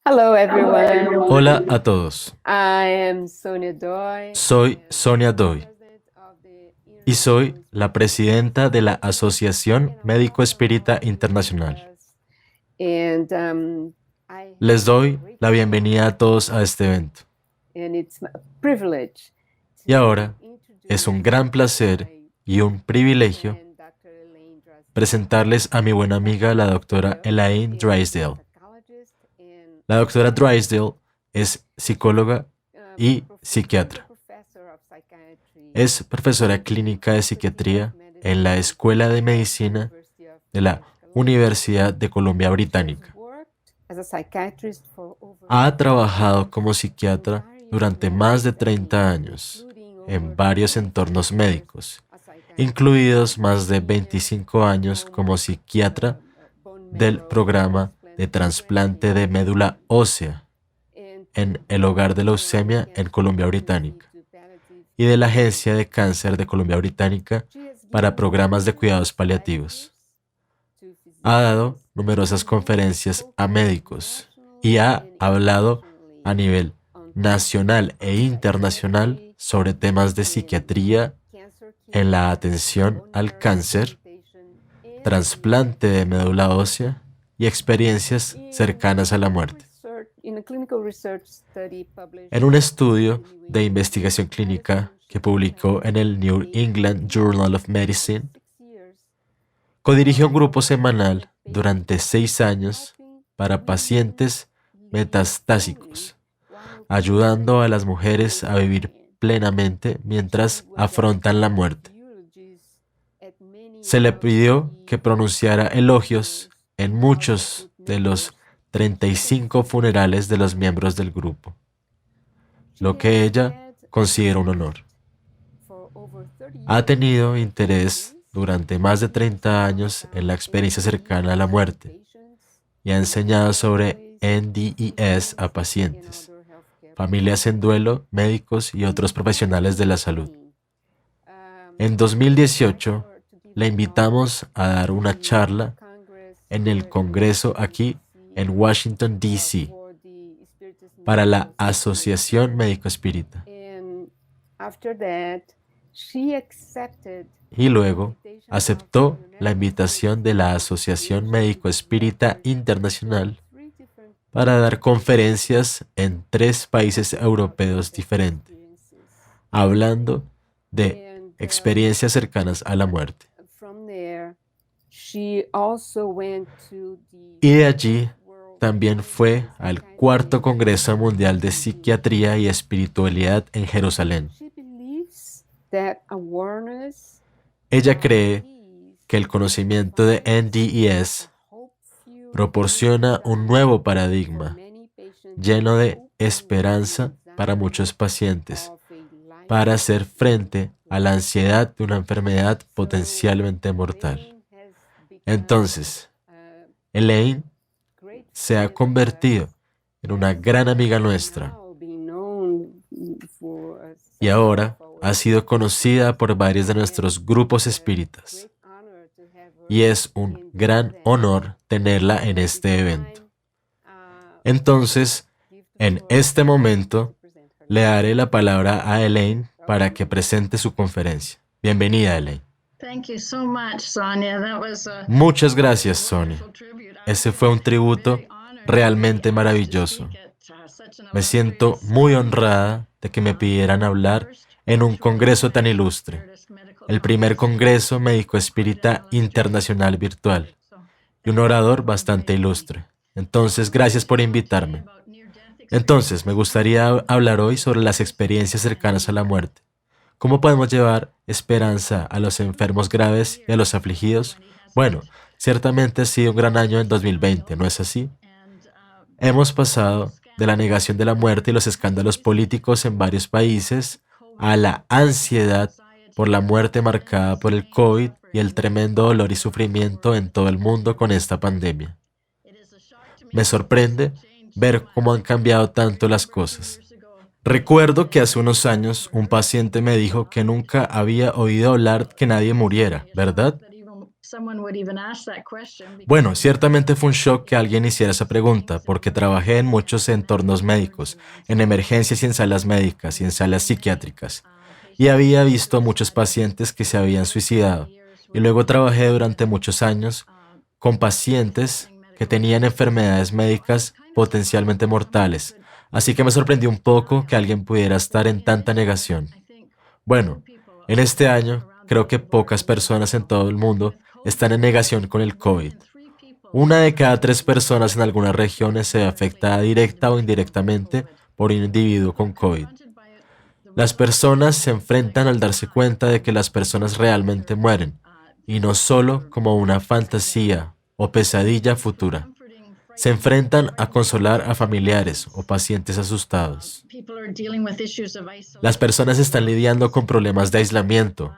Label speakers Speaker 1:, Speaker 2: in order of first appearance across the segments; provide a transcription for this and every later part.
Speaker 1: Hello, everyone.
Speaker 2: Hola a todos,
Speaker 1: I am Sonia Doi.
Speaker 2: soy Sonia Doy y soy la presidenta de la Asociación Médico Espírita Internacional.
Speaker 1: And
Speaker 2: Les doy la bienvenida a todos a este evento.
Speaker 1: it's a privilege
Speaker 2: Y ahora es un gran placer y un privilegio presentarles a mi buena amiga, la doctora Elaine Drysdale. La doctora Drysdale es psicóloga y psiquiatra. Es profesora clínica de psiquiatría en la Escuela de Medicina de la Universidad de Columbia Británica. Ha trabajado como psiquiatra durante más de 30 años en varios entornos médicos, incluidos más de 25 años como psiquiatra del programa de trasplante de médula ósea en el Hogar de Leucemia en Columbia Británica y de la Agencia de Cáncer de Columbia Británica para programas de cuidados paliativos. Ha dado numerosas conferencias a médicos y ha hablado a nivel nacional e internacional sobre temas de psiquiatría en la atención al cáncer, trasplante de médula ósea y experiencias cercanas a la muerte. En un estudio de investigación clínica que publicó en el New England Journal of Medicine, codirigió un grupo semanal durante 6 años para pacientes metastásicos, ayudando a las mujeres a vivir plenamente mientras afrontan la muerte. Se le pidió que pronunciara elogios en muchos de los 35 funerales de los miembros del grupo, lo que ella considera un honor. Ha tenido interés durante más de 30 años en la experiencia cercana a la muerte y ha enseñado sobre NDES a pacientes, familias en duelo, médicos y otros profesionales de la salud. En 2018, le invitamos a dar una charla en el Congreso aquí en Washington, D.C., para la Asociación Médico Espírita. Y luego aceptó la invitación de la Asociación Médico Espírita Internacional para dar conferencias en 3 países europeos diferentes, hablando de experiencias cercanas a la muerte. Y de allí también fue al 4º Congreso Mundial de Psiquiatría y Espiritualidad en Jerusalén. Ella cree que el conocimiento de NDES proporciona un nuevo paradigma lleno de esperanza para muchos pacientes para hacer frente a la ansiedad de una enfermedad potencialmente mortal. Entonces, Elaine se ha convertido en una gran amiga nuestra y ahora ha sido conocida por varios de nuestros grupos espíritas. Y es un gran honor tenerla en este evento. Entonces, en este momento, le daré la palabra a Elaine para que presente su conferencia. Bienvenida, Elaine. Muchas gracias, Sonia. Ese fue un tributo realmente maravilloso. Me siento muy honrada de que me pidieran hablar en un congreso tan ilustre, el primer Congreso Médico Espírita Internacional virtual, y un orador bastante ilustre. Entonces, gracias por invitarme. Entonces, me gustaría hablar hoy sobre las experiencias cercanas a la muerte. ¿Cómo podemos llevar esperanza a los enfermos graves y a los afligidos? Bueno, ciertamente ha sido un gran año en 2020, ¿no es así? Hemos pasado de la negación de la muerte y los escándalos políticos en varios países a la ansiedad por la muerte marcada por el COVID y el tremendo dolor y sufrimiento en todo el mundo con esta pandemia. Me sorprende ver cómo han cambiado tanto las cosas. Recuerdo que hace unos años un paciente me dijo que nunca había oído hablar que nadie muriera, ¿verdad? Bueno, ciertamente fue un shock que alguien hiciera esa pregunta, porque trabajé en muchos entornos médicos, en emergencias y en salas médicas y en salas psiquiátricas, y había visto muchos pacientes que se habían suicidado, y luego trabajé durante muchos años con pacientes que tenían enfermedades médicas potencialmente mortales, así que me sorprendió un poco que alguien pudiera estar en tanta negación. Bueno, en este año creo que pocas personas en todo el mundo están en negación con el COVID. Una de cada 3 personas en algunas regiones se ve afectada directa o indirectamente por un individuo con COVID. Las personas se enfrentan al darse cuenta de que las personas realmente mueren, y no solo como una fantasía o pesadilla futura. Se enfrentan a consolar a familiares o pacientes asustados. Las personas están lidiando con problemas de aislamiento,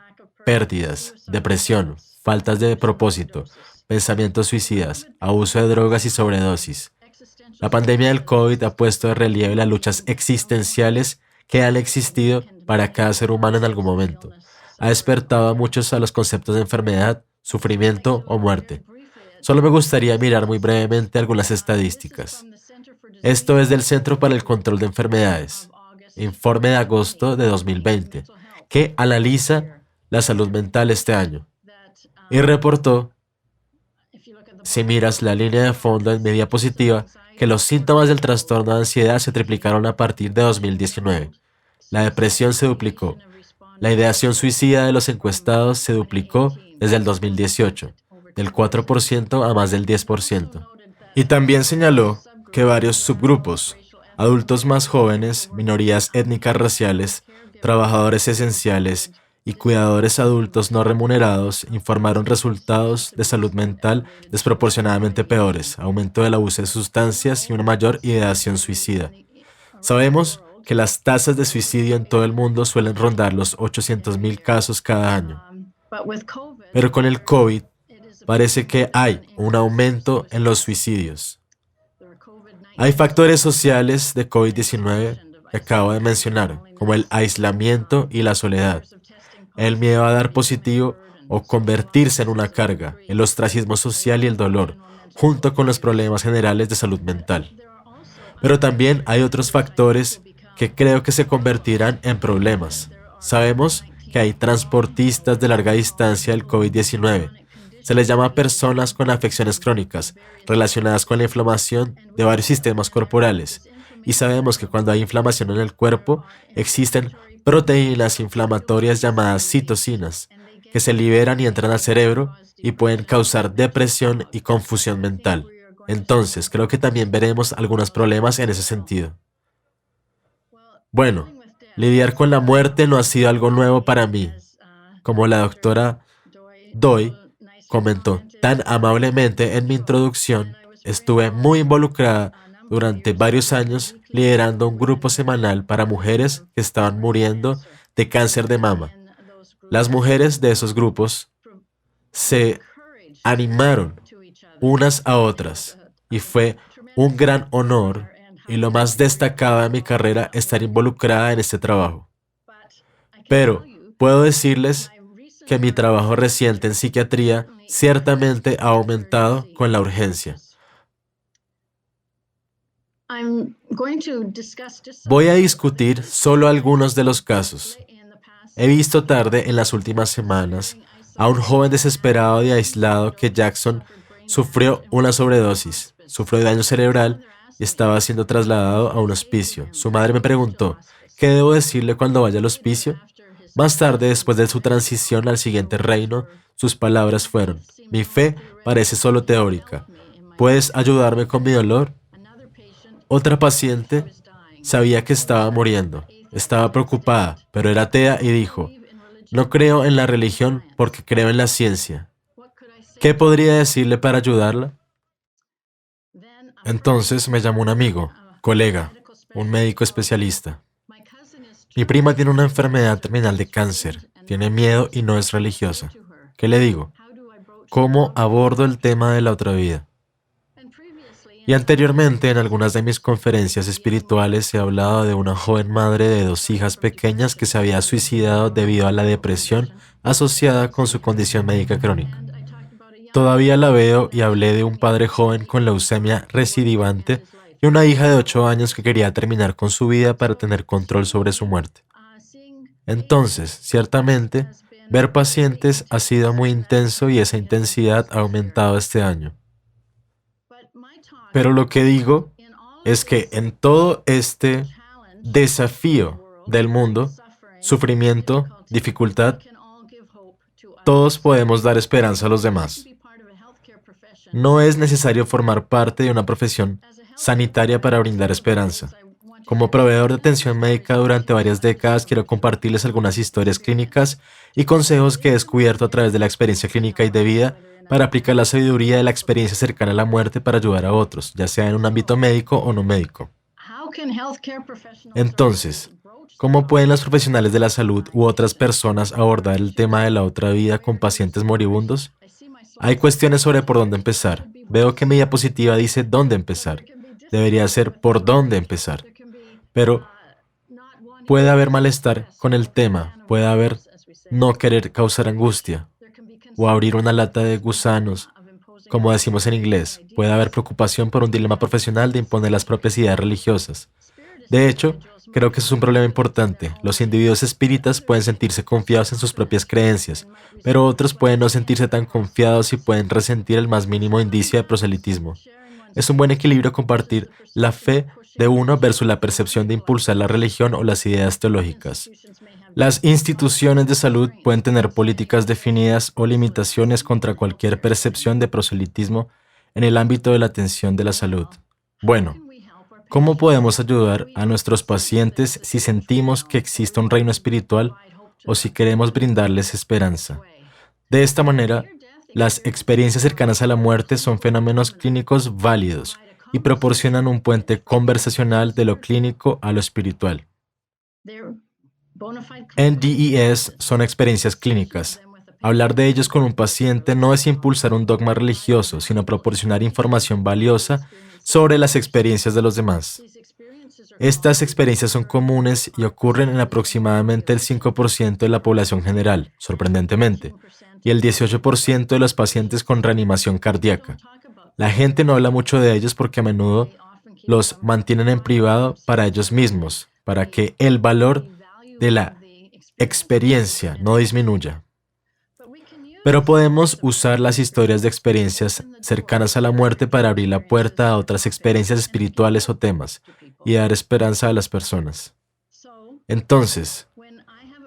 Speaker 2: pérdidas, depresión, faltas de propósito, pensamientos suicidas, abuso de drogas y sobredosis. La pandemia del COVID ha puesto de relieve las luchas existenciales que han existido para cada ser humano en algún momento. Ha despertado a muchos a los conceptos de enfermedad, sufrimiento o muerte. Solo me gustaría mirar muy brevemente algunas estadísticas. Esto es del Centro para el Control de Enfermedades, informe de agosto de 2020, que analiza la salud mental este año. Y reportó, si miras la línea de fondo en mi diapositiva, que los síntomas del trastorno de ansiedad se triplicaron a partir de 2019. La depresión se duplicó. La ideación suicida de los encuestados se duplicó desde el 2018, del 4% a más del 10%. Y también señaló que varios subgrupos, adultos más jóvenes, minorías étnicas raciales, trabajadores esenciales y cuidadores adultos no remunerados informaron resultados de salud mental desproporcionadamente peores, aumento del abuso de sustancias y una mayor ideación suicida. Sabemos que las tasas de suicidio en todo el mundo suelen rondar los 800,000 casos cada año. Pero con el COVID, parece que hay un aumento en los suicidios. Hay factores sociales de COVID-19 que acabo de mencionar, como el aislamiento y la soledad, el miedo a dar positivo o convertirse en una carga, el ostracismo social y el dolor, junto con los problemas generales de salud mental. Pero también hay otros factores que creo que se convertirán en problemas. Sabemos que hay transportistas de larga distancia del COVID-19. Se les llama personas con afecciones crónicas relacionadas con la inflamación de varios sistemas corporales. Y sabemos que cuando hay inflamación en el cuerpo, existen proteínas inflamatorias llamadas citocinas, que se liberan y entran al cerebro y pueden causar depresión y confusión mental. Entonces, creo que también veremos algunos problemas en ese sentido. Bueno, lidiar con la muerte no ha sido algo nuevo para mí. Como la doctora Doi comentó tan amablemente en mi introducción, estuve muy involucrada durante varios años liderando un grupo semanal para mujeres que estaban muriendo de cáncer de mama. Las mujeres de esos grupos se animaron unas a otras y fue un gran honor y lo más destacado de mi carrera estar involucrada en este trabajo. Pero puedo decirles que mi trabajo reciente en psiquiatría ciertamente ha aumentado con la urgencia. Voy a discutir solo algunos de los casos. He visto tarde en las últimas semanas a un joven desesperado y aislado que Jackson sufrió una sobredosis, sufrió daño cerebral y estaba siendo trasladado a un hospicio. Su madre me preguntó, ¿qué debo decirle cuando vaya al hospicio? Más tarde, después de su transición al siguiente reino, sus palabras fueron, mi fe parece solo teórica. ¿Puedes ayudarme con mi dolor? Otra paciente sabía que estaba muriendo. Estaba preocupada, pero era atea y dijo, no creo en la religión porque creo en la ciencia. ¿Qué podría decirle para ayudarla? Entonces me llamó un amigo, colega, un médico especialista. Mi prima tiene una enfermedad terminal de cáncer, tiene miedo y no es religiosa. ¿Qué le digo? ¿Cómo abordo el tema de la otra vida? Y anteriormente, en algunas de mis conferencias espirituales, he hablado de una joven madre de 2 hijas pequeñas que se había suicidado debido a la depresión asociada con su condición médica crónica. Todavía la veo y hablé de un padre joven con leucemia recidivante y una hija de 8 años que quería terminar con su vida para tener control sobre su muerte. Entonces, ciertamente, ver pacientes ha sido muy intenso y esa intensidad ha aumentado este año. Pero lo que digo es que en todo este desafío del mundo, sufrimiento, dificultad, todos podemos dar esperanza a los demás. No es necesario formar parte de una profesión sanitaria para brindar esperanza. Como proveedor de atención médica durante varias décadas, quiero compartirles algunas historias clínicas y consejos que he descubierto a través de la experiencia clínica y de vida para aplicar la sabiduría de la experiencia cercana a la muerte para ayudar a otros, ya sea en un ámbito médico o no médico. Entonces, ¿cómo pueden los profesionales de la salud u otras personas abordar el tema de la otra vida con pacientes moribundos? Hay cuestiones sobre por dónde empezar. Veo que mi diapositiva dice dónde empezar. Debería ser por dónde empezar. Pero puede haber malestar con el tema, puede haber no querer causar angustia o abrir una lata de gusanos, como decimos en inglés. Puede haber preocupación por un dilema profesional de imponer las propias ideas religiosas. De hecho, creo que eso es un problema importante. Los individuos espíritas pueden sentirse confiados en sus propias creencias, pero otros pueden no sentirse tan confiados y pueden resentir el más mínimo indicio de proselitismo. Es un buen equilibrio compartir la fe de uno versus la percepción de impulsar la religión o las ideas teológicas. Las instituciones de salud pueden tener políticas definidas o limitaciones contra cualquier percepción de proselitismo en el ámbito de la atención de la salud. Bueno, ¿cómo podemos ayudar a nuestros pacientes si sentimos que existe un reino espiritual o si queremos brindarles esperanza? De esta manera, las experiencias cercanas a la muerte son fenómenos clínicos válidos y proporcionan un puente conversacional de lo clínico a lo espiritual. NDEs son experiencias clínicas. Hablar de ellos con un paciente no es impulsar un dogma religioso, sino proporcionar información valiosa sobre las experiencias de los demás. Estas experiencias son comunes y ocurren en aproximadamente el 5% de la población general, sorprendentemente, y el 18% de los pacientes con reanimación cardíaca. La gente no habla mucho de ellos porque a menudo los mantienen en privado para ellos mismos, para que el valor de la experiencia no disminuya. Pero podemos usar las historias de experiencias cercanas a la muerte para abrir la puerta a otras experiencias espirituales o temas y dar esperanza a las personas. Entonces,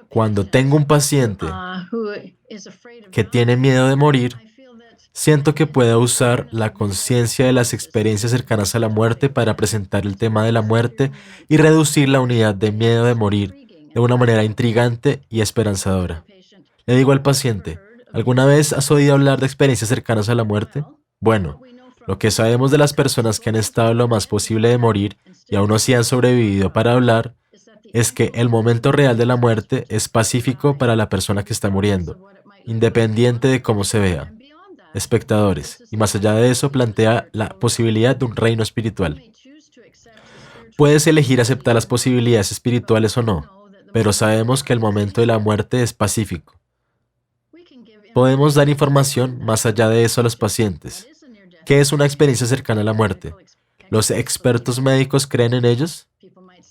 Speaker 2: cuando tengo un paciente que tiene miedo de morir, siento que puedo usar la conciencia de las experiencias cercanas a la muerte para presentar el tema de la muerte y reducir la unidad de miedo de morir de una manera intrigante y esperanzadora. Le digo al paciente, ¿alguna vez has oído hablar de experiencias cercanas a la muerte? Bueno, lo que sabemos de las personas que han estado lo más posible de morir y aún así han sobrevivido para hablar, es que el momento real de la muerte es pacífico para la persona que está muriendo, independiente de cómo se vea. Espectadores, y más allá de eso plantea la posibilidad de un reino espiritual. Puedes elegir aceptar las posibilidades espirituales o no, pero sabemos que el momento de la muerte es pacífico. Podemos dar información más allá de eso a los pacientes. ¿Qué es una experiencia cercana a la muerte? ¿Los expertos médicos creen en ellos?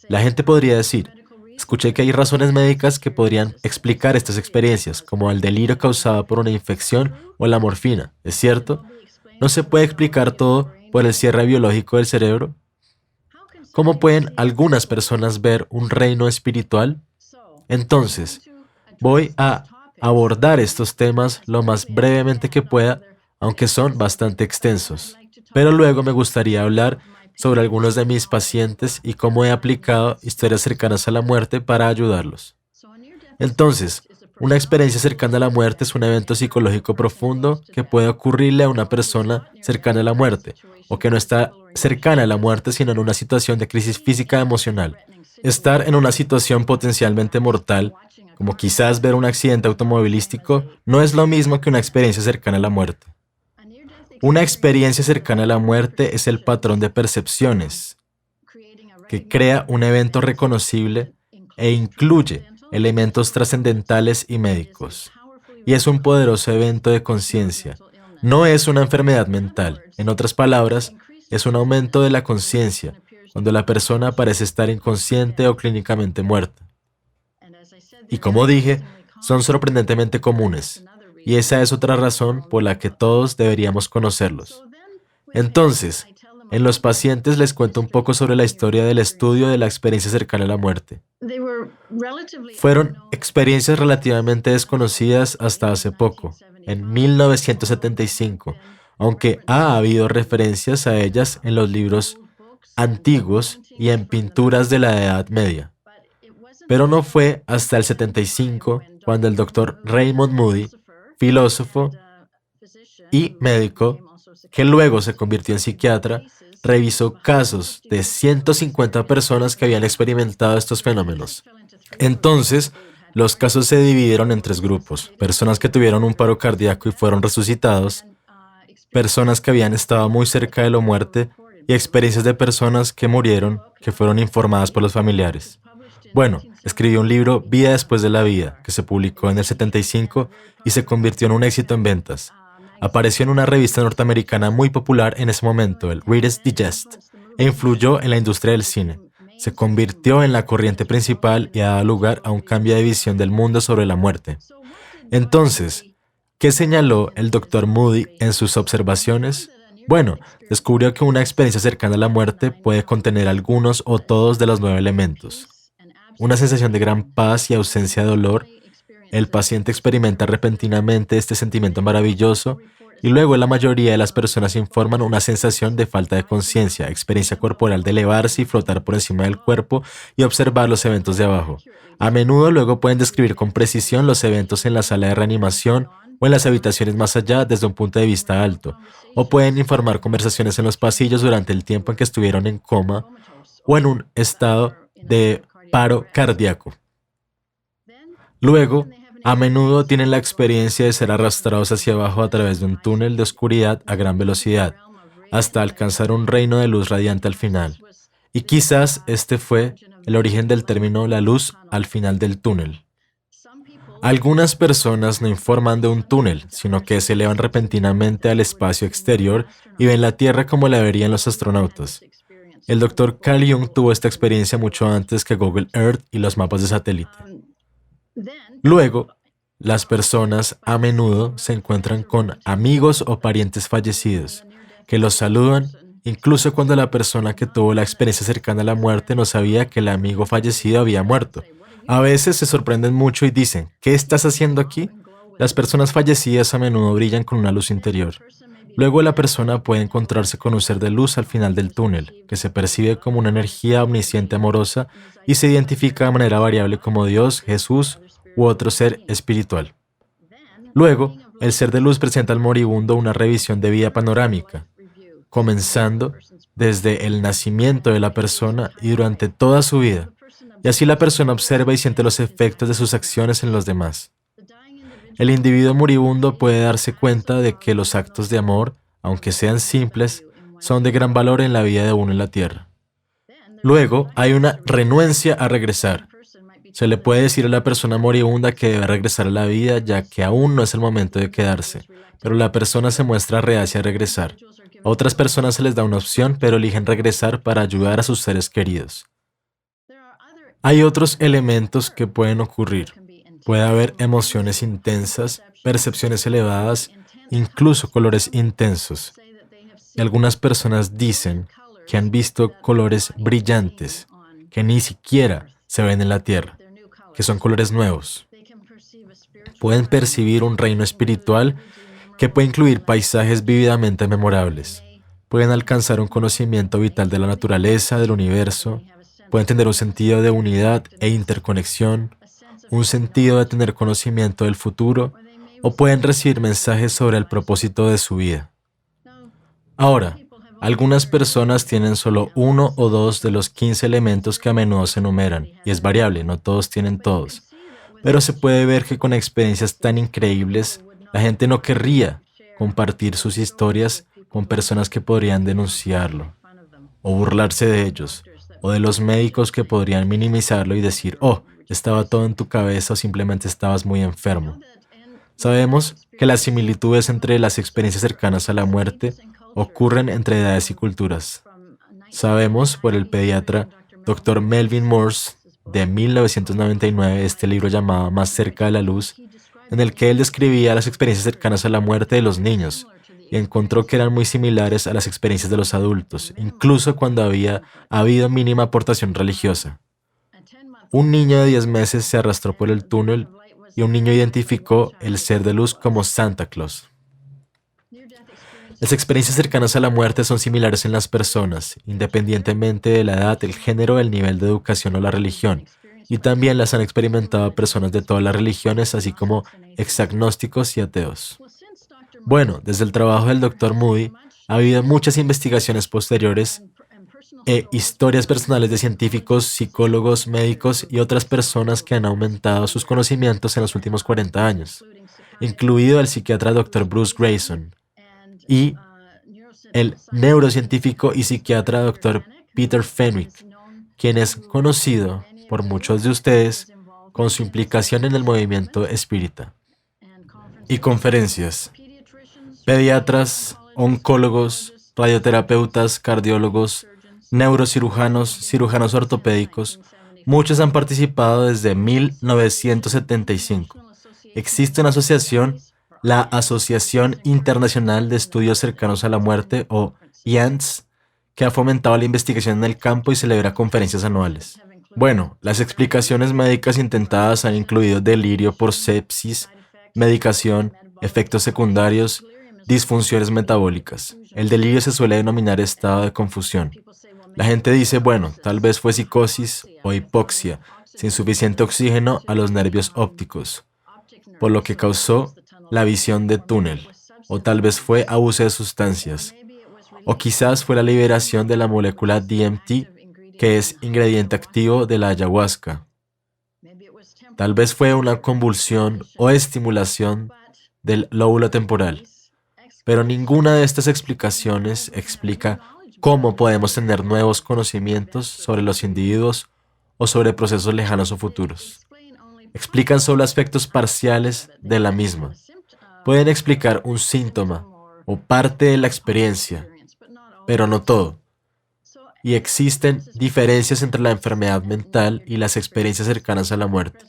Speaker 2: La gente podría decir, escuché que hay razones médicas que podrían explicar estas experiencias, como el delirio causado por una infección o la morfina, ¿es cierto? ¿No se puede explicar todo por el cierre biológico del cerebro? ¿Cómo pueden algunas personas ver un reino espiritual? Entonces, voy a abordar estos temas lo más brevemente que pueda, aunque son bastante extensos. Pero luego me gustaría hablar sobre algunos de mis pacientes y cómo he aplicado historias cercanas a la muerte para ayudarlos. Entonces, una experiencia cercana a la muerte es un evento psicológico profundo que puede ocurrirle a una persona cercana a la muerte, o que no está cercana a la muerte sino en una situación de crisis física emocional. Estar en una situación potencialmente mortal, como quizás ver un accidente automovilístico, no es lo mismo que una experiencia cercana a la muerte. Una experiencia cercana a la muerte es el patrón de percepciones que crea un evento reconocible e incluye elementos trascendentales y médicos. Y es un poderoso evento de conciencia. No es una enfermedad mental. En otras palabras, es un aumento de la conciencia, cuando la persona parece estar inconsciente o clínicamente muerta. Y como dije, son sorprendentemente comunes, y esa es otra razón por la que todos deberíamos conocerlos. Entonces, en los pacientes les cuento un poco sobre la historia del estudio de la experiencia cercana a la muerte. Fueron experiencias relativamente desconocidas hasta hace poco, en 1975, aunque ha habido referencias a ellas en los libros antiguos y en pinturas de la Edad Media. Pero no fue hasta el 75 cuando el doctor Raymond Moody, filósofo y médico, que luego se convirtió en psiquiatra, revisó casos de 150 personas que habían experimentado estos fenómenos. Entonces, los casos se dividieron en tres grupos: personas que tuvieron un paro cardíaco y fueron resucitados, personas que habían estado muy cerca de la muerte y experiencias de personas que murieron, que fueron informadas por los familiares. Bueno, escribió un libro, Vida después de la vida, que se publicó en el 75 y se convirtió en un éxito en ventas. Apareció en una revista norteamericana muy popular en ese momento, el Reader's Digest, e influyó en la industria del cine. Se convirtió en la corriente principal y ha dado lugar a un cambio de visión del mundo sobre la muerte. Entonces, ¿qué señaló el Dr. Moody en sus observaciones? Bueno, descubrió que una experiencia cercana a la muerte puede contener algunos o todos de los 9 elementos. Una sensación de gran paz y ausencia de dolor. El paciente experimenta repentinamente este sentimiento maravilloso y luego la mayoría de las personas informan una sensación de falta de conciencia, experiencia corporal de elevarse y flotar por encima del cuerpo y observar los eventos de abajo. A menudo luego pueden describir con precisión los eventos en la sala de reanimación o en las habitaciones más allá desde un punto de vista alto, o pueden informar conversaciones en los pasillos durante el tiempo en que estuvieron en coma o en un estado de paro cardíaco. Luego, a menudo tienen la experiencia de ser arrastrados hacia abajo a través de un túnel de oscuridad a gran velocidad, hasta alcanzar un reino de luz radiante al final. Y quizás este fue el origen del término la luz al final del túnel. Algunas personas no informan de un túnel, sino que se elevan repentinamente al espacio exterior y ven la Tierra como la verían los astronautas. El Dr. Carl Jung tuvo esta experiencia mucho antes que Google Earth y los mapas de satélite. Luego, las personas a menudo se encuentran con amigos o parientes fallecidos, que los saludan, incluso cuando la persona que tuvo la experiencia cercana a la muerte no sabía que el amigo fallecido había muerto. A veces se sorprenden mucho y dicen, ¿qué estás haciendo aquí? Las personas fallecidas a menudo brillan con una luz interior. Luego la persona puede encontrarse con un ser de luz al final del túnel, que se percibe como una energía omnisciente amorosa y se identifica de manera variable como Dios, Jesús u otro ser espiritual. Luego, el ser de luz presenta al moribundo una revisión de vida panorámica, comenzando desde el nacimiento de la persona y durante toda su vida, y así la persona observa y siente los efectos de sus acciones en los demás. El individuo moribundo puede darse cuenta de que los actos de amor, aunque sean simples, son de gran valor en la vida de uno en la tierra. Luego, hay una renuencia a regresar. Se le puede decir a la persona moribunda que debe regresar a la vida, ya que aún no es el momento de quedarse, pero la persona se muestra reacia a regresar. A otras personas se les da una opción, pero eligen regresar para ayudar a sus seres queridos. Hay otros elementos que pueden ocurrir. Puede haber emociones intensas, percepciones elevadas, incluso colores intensos. Y algunas personas dicen que han visto colores brillantes, que ni siquiera se ven en la Tierra, que son colores nuevos. Pueden percibir un reino espiritual que puede incluir paisajes vívidamente memorables. Pueden alcanzar un conocimiento vital de la naturaleza, del universo. Pueden tener un sentido de unidad e interconexión, un sentido de tener conocimiento del futuro, o pueden recibir mensajes sobre el propósito de su vida. Ahora, algunas personas tienen solo uno o dos de los 15 elementos que a menudo se enumeran, y es variable, no todos tienen todos. Pero se puede ver que con experiencias tan increíbles, la gente no querría compartir sus historias con personas que podrían denunciarlo, o burlarse de ellos, o de los médicos que podrían minimizarlo y decir, oh, estaba todo en tu cabeza o simplemente estabas muy enfermo. Sabemos que las similitudes entre las experiencias cercanas a la muerte ocurren entre edades y culturas. Sabemos por el pediatra Dr. Melvin Morse de 1999 este libro llamado Más cerca de la luz, en el que él describía las experiencias cercanas a la muerte de los niños y encontró que eran muy similares a las experiencias de los adultos, incluso cuando había habido mínima aportación religiosa. Un niño de 10 meses se arrastró por el túnel y un niño identificó el ser de luz como Santa Claus. Las experiencias cercanas a la muerte son similares en las personas, independientemente de la edad, el género, el nivel de educación o la religión, y también las han experimentado personas de todas las religiones, así como exagnósticos y ateos. Bueno, desde el trabajo del Dr. Moody, ha habido muchas investigaciones posteriores e historias personales de científicos, psicólogos, médicos y otras personas que han aumentado sus conocimientos en los últimos 40 años, incluido el psiquiatra Dr. Bruce Greyson y el neurocientífico y psiquiatra Dr. Peter Fenwick, quien es conocido por muchos de ustedes con su implicación en el movimiento espírita. Y conferencias. Pediatras, oncólogos, radioterapeutas, cardiólogos, neurocirujanos, cirujanos ortopédicos, muchos han participado desde 1975. Existe una asociación, la Asociación Internacional de Estudios Cercanos a la Muerte, o IANDS, que ha fomentado la investigación en el campo y celebra conferencias anuales. Bueno, las explicaciones médicas intentadas han incluido delirio por sepsis, medicación, efectos secundarios, disfunciones metabólicas. El delirio se suele denominar estado de confusión. La gente dice, bueno, tal vez fue psicosis o hipoxia, sin suficiente oxígeno a los nervios ópticos, por lo que causó la visión de túnel, o tal vez fue abuso de sustancias, o quizás fue la liberación de la molécula DMT, que es ingrediente activo de la ayahuasca. Tal vez fue una convulsión o estimulación del lóbulo temporal. Pero ninguna de estas explicaciones explica cómo podemos tener nuevos conocimientos sobre los individuos o sobre procesos lejanos o futuros. Explican solo aspectos parciales de la misma. Pueden explicar un síntoma o parte de la experiencia, pero no todo. Y existen diferencias entre la enfermedad mental y las experiencias cercanas a la muerte.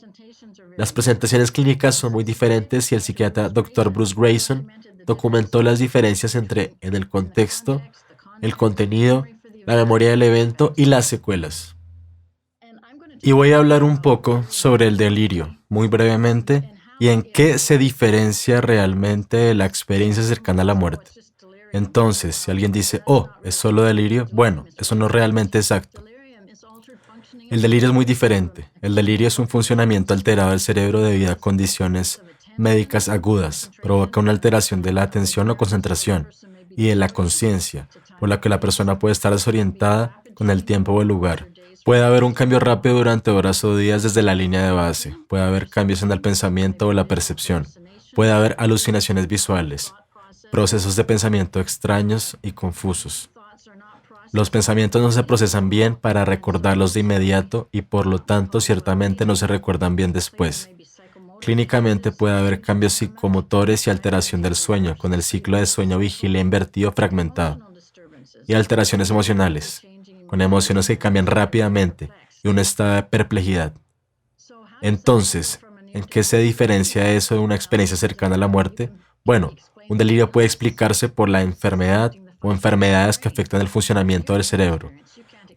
Speaker 2: Las presentaciones clínicas son muy diferentes y el psiquiatra Dr. Bruce Greyson documentó las diferencias entre en el contexto, el contenido, la memoria del evento y las secuelas. Y voy a hablar un poco sobre el delirio, muy brevemente, y en qué se diferencia realmente de la experiencia cercana a la muerte. Entonces, si alguien dice, oh, es solo delirio, bueno, eso no es realmente exacto. El delirio es muy diferente. El delirio es un funcionamiento alterado del cerebro debido a condiciones médicas agudas. Provoca una alteración de la atención o concentración y de la conciencia, por la que la persona puede estar desorientada con el tiempo o el lugar. Puede haber un cambio rápido durante horas o días desde la línea de base. Puede haber cambios en el pensamiento o la percepción. Puede haber alucinaciones visuales, procesos de pensamiento extraños y confusos. Los pensamientos no se procesan bien para recordarlos de inmediato y por lo tanto ciertamente no se recuerdan bien después. Clínicamente puede haber cambios psicomotores y alteración del sueño, con el ciclo de sueño-vigilia invertido fragmentado, y alteraciones emocionales, con emociones que cambian rápidamente y un estado de perplejidad. Entonces, ¿en qué se diferencia eso de una experiencia cercana a la muerte? Bueno, un delirio puede explicarse por la enfermedad o enfermedades que afectan el funcionamiento del cerebro.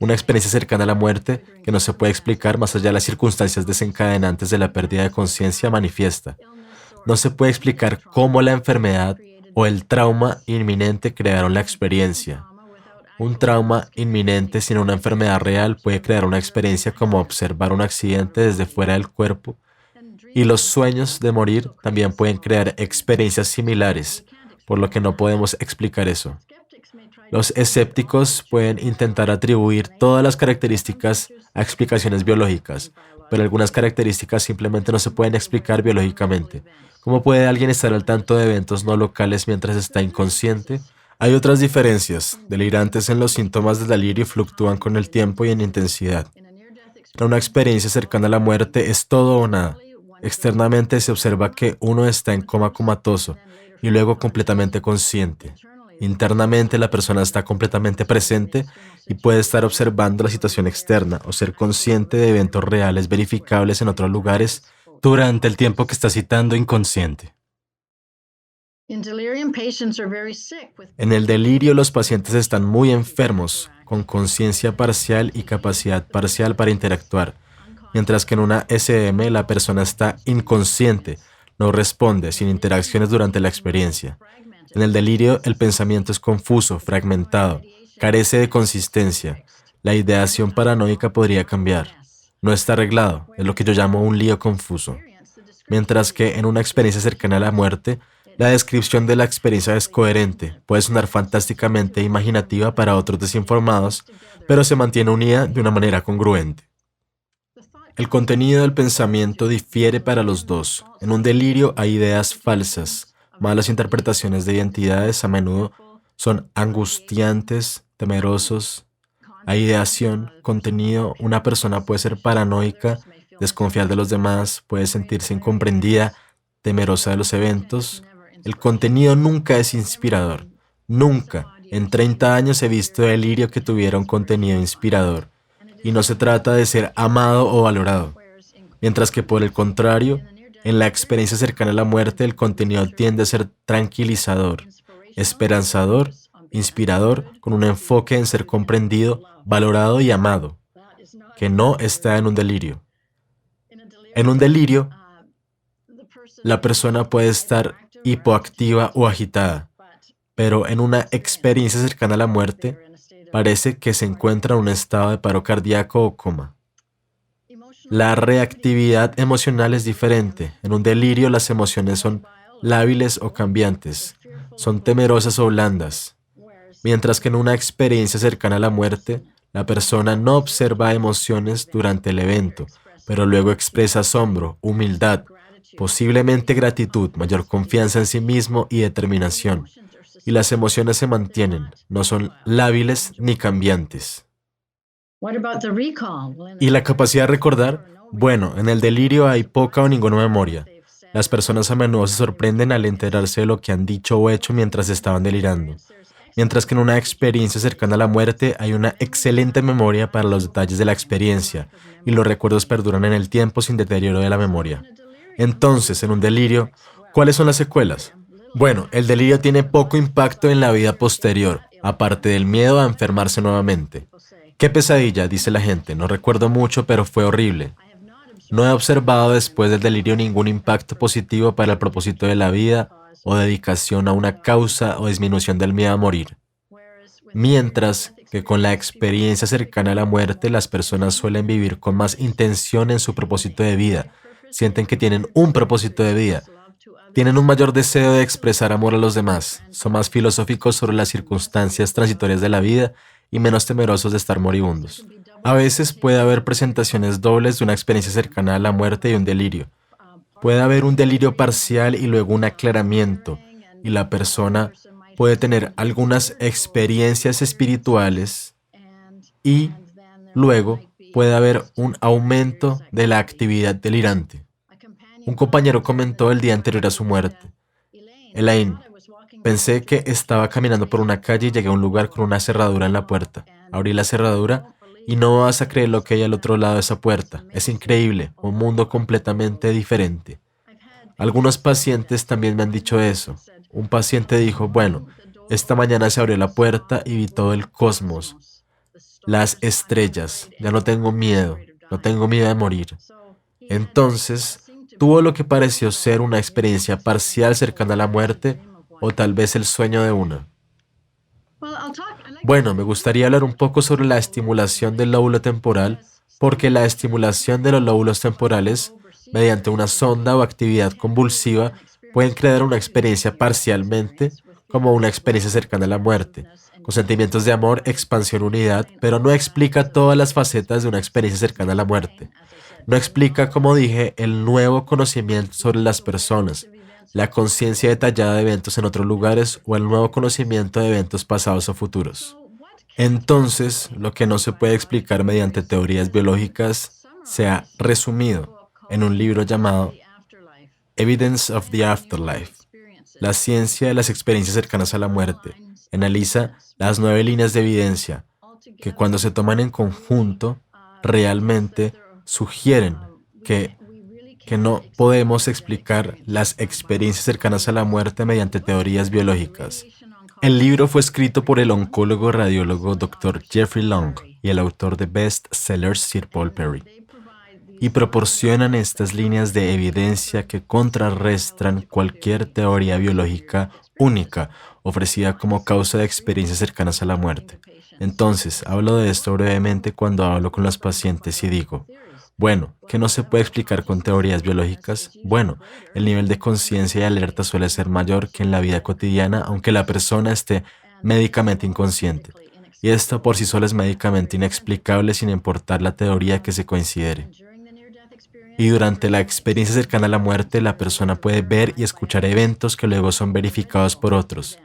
Speaker 2: Una experiencia cercana a la muerte que no se puede explicar más allá de las circunstancias desencadenantes de la pérdida de conciencia manifiesta. No se puede explicar cómo la enfermedad o el trauma inminente crearon la experiencia. Un trauma inminente sin una enfermedad real puede crear una experiencia como observar un accidente desde fuera del cuerpo, y los sueños de morir también pueden crear experiencias similares, por lo que no podemos explicar eso. Los escépticos pueden intentar atribuir todas las características a explicaciones biológicas, pero algunas características simplemente no se pueden explicar biológicamente. ¿Cómo puede alguien estar al tanto de eventos no locales mientras está inconsciente? Hay otras diferencias. Delirantes en los síntomas del delirio fluctúan con el tiempo y en intensidad. En una experiencia cercana a la muerte es todo o nada. Externamente se observa que uno está en coma comatoso y luego completamente consciente. Internamente la persona está completamente presente y puede estar observando la situación externa o ser consciente de eventos reales verificables en otros lugares durante el tiempo que está citando inconsciente. En el delirio los pacientes están muy enfermos, con conciencia parcial y capacidad parcial para interactuar, mientras que en una SM la persona está inconsciente, no responde, sin interacciones durante la experiencia. En el delirio el pensamiento es confuso, fragmentado, carece de consistencia. La ideación paranoica podría cambiar. No está arreglado, es lo que yo llamo un lío confuso. Mientras que en una experiencia cercana a la muerte, la descripción de la experiencia es coherente, puede sonar fantásticamente imaginativa para otros desinformados, pero se mantiene unida de una manera congruente. El contenido del pensamiento difiere para los dos. En un delirio hay ideas falsas, malas interpretaciones de identidades a menudo son angustiantes, temerosos. Hay ideación, contenido, una persona puede ser paranoica, desconfiar de los demás, puede sentirse incomprendida, temerosa de los eventos. El contenido nunca es inspirador. Nunca. En 30 años he visto delirio que tuviera un contenido inspirador. Y no se trata de ser amado o valorado. Mientras que por el contrario, en la experiencia cercana a la muerte, el contenido tiende a ser tranquilizador, esperanzador, inspirador, con un enfoque en ser comprendido, valorado y amado, que no está en un delirio. En un delirio, la persona puede estar hipoactiva o agitada, pero en una experiencia cercana a la muerte, parece que se encuentra en un estado de paro cardíaco o coma. La reactividad emocional es diferente. En un delirio las emociones son lábiles o cambiantes, son temerosas o blandas, mientras que en una experiencia cercana a la muerte, la persona no observa emociones durante el evento, pero luego expresa asombro, humildad, posiblemente gratitud, mayor confianza en sí mismo y determinación. Y las emociones se mantienen, no son lábiles ni cambiantes. ¿Y la capacidad de recordar? Bueno, en el delirio hay poca o ninguna memoria. Las personas a menudo se sorprenden al enterarse de lo que han dicho o hecho mientras estaban delirando. Mientras que en una experiencia cercana a la muerte hay una excelente memoria para los detalles de la experiencia y los recuerdos perduran en el tiempo sin deterioro de la memoria. Entonces, en un delirio, ¿cuáles son las secuelas? Bueno, el delirio tiene poco impacto en la vida posterior, aparte del miedo a enfermarse nuevamente. Qué pesadilla, dice la gente, no recuerdo mucho, pero fue horrible. No he observado después del delirio ningún impacto positivo para el propósito de la vida o dedicación a una causa o disminución del miedo a morir. Mientras que con la experiencia cercana a la muerte, las personas suelen vivir con más intención en su propósito de vida, sienten que tienen un propósito de vida, tienen un mayor deseo de expresar amor a los demás, son más filosóficos sobre las circunstancias transitorias de la vida y menos temerosos de estar moribundos. A veces puede haber presentaciones dobles de una experiencia cercana a la muerte y un delirio. Puede haber un delirio parcial y luego un aclaramiento, y la persona puede tener algunas experiencias espirituales y luego puede haber un aumento de la actividad delirante. Un compañero comentó el día anterior a su muerte: Elaine, pensé que estaba caminando por una calle y llegué a un lugar con una cerradura en la puerta. Abrí la cerradura y no vas a creer lo que hay al otro lado de esa puerta. Es increíble, un mundo completamente diferente. Algunos pacientes también me han dicho eso. Un paciente dijo, bueno, esta mañana se abrió la puerta y vi todo el cosmos, las estrellas, ya no tengo miedo de morir. Entonces, tuvo lo que pareció ser una experiencia parcial cercana a la muerte o tal vez el sueño de una. Bueno, me gustaría hablar un poco sobre la estimulación del lóbulo temporal, porque la estimulación de los lóbulos temporales, mediante una sonda o actividad convulsiva, pueden crear una experiencia parcialmente como una experiencia cercana a la muerte, con sentimientos de amor, expansión, unidad, pero no explica todas las facetas de una experiencia cercana a la muerte. No explica, como dije, el nuevo conocimiento sobre las personas, la conciencia detallada de eventos en otros lugares o el nuevo conocimiento de eventos pasados o futuros. Entonces, lo que no se puede explicar mediante teorías biológicas se ha resumido en un libro llamado Evidence of the Afterlife, la ciencia de las experiencias cercanas a la muerte, analiza las 9 líneas de evidencia que cuando se toman en conjunto realmente sugieren que no podemos explicar las experiencias cercanas a la muerte mediante teorías biológicas. El libro fue escrito por el oncólogo radiólogo Dr. Jeffrey Long y el autor de bestsellers Sir Paul Perry, y proporcionan estas líneas de evidencia que contrarrestan cualquier teoría biológica única ofrecida como causa de experiencias cercanas a la muerte. Entonces, hablo de esto brevemente cuando hablo con los pacientes y digo, bueno, ¿qué no se puede explicar con teorías biológicas? Bueno, el nivel de conciencia y alerta suele ser mayor que en la vida cotidiana, aunque la persona esté médicamente inconsciente. Y esto por sí solo es médicamente inexplicable sin importar la teoría que se considere. Y durante la experiencia cercana a la muerte, la persona puede ver y escuchar eventos que luego son verificados por otros.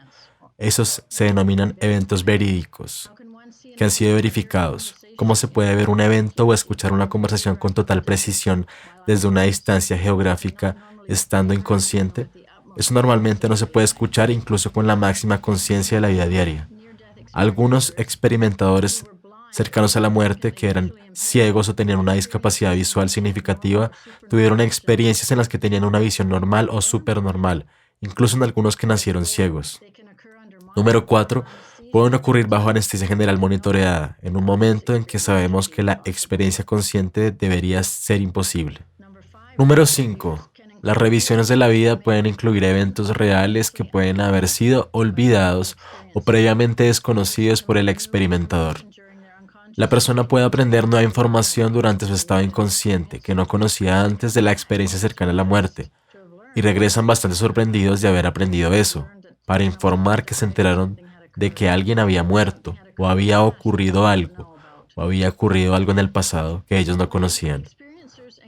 Speaker 2: Esos se denominan eventos verídicos, que han sido verificados. ¿Cómo se puede ver un evento o escuchar una conversación con total precisión desde una distancia geográfica estando inconsciente? Eso normalmente no se puede escuchar incluso con la máxima conciencia de la vida diaria. Algunos experimentadores cercanos a la muerte, que eran ciegos o tenían una discapacidad visual significativa, tuvieron experiencias en las que tenían una visión normal o supernormal, incluso en algunos que nacieron ciegos. Número 4. Pueden ocurrir bajo anestesia general monitoreada, en un momento en que sabemos que la experiencia consciente debería ser imposible. Número 5. Las revisiones de la vida pueden incluir eventos reales que pueden haber sido olvidados o previamente desconocidos por el experimentador. La persona puede aprender nueva información durante su estado inconsciente que no conocía antes de la experiencia cercana a la muerte, y regresan bastante sorprendidos de haber aprendido eso, para informar que se enteraron de que alguien había muerto, o había ocurrido algo en el pasado que ellos no conocían.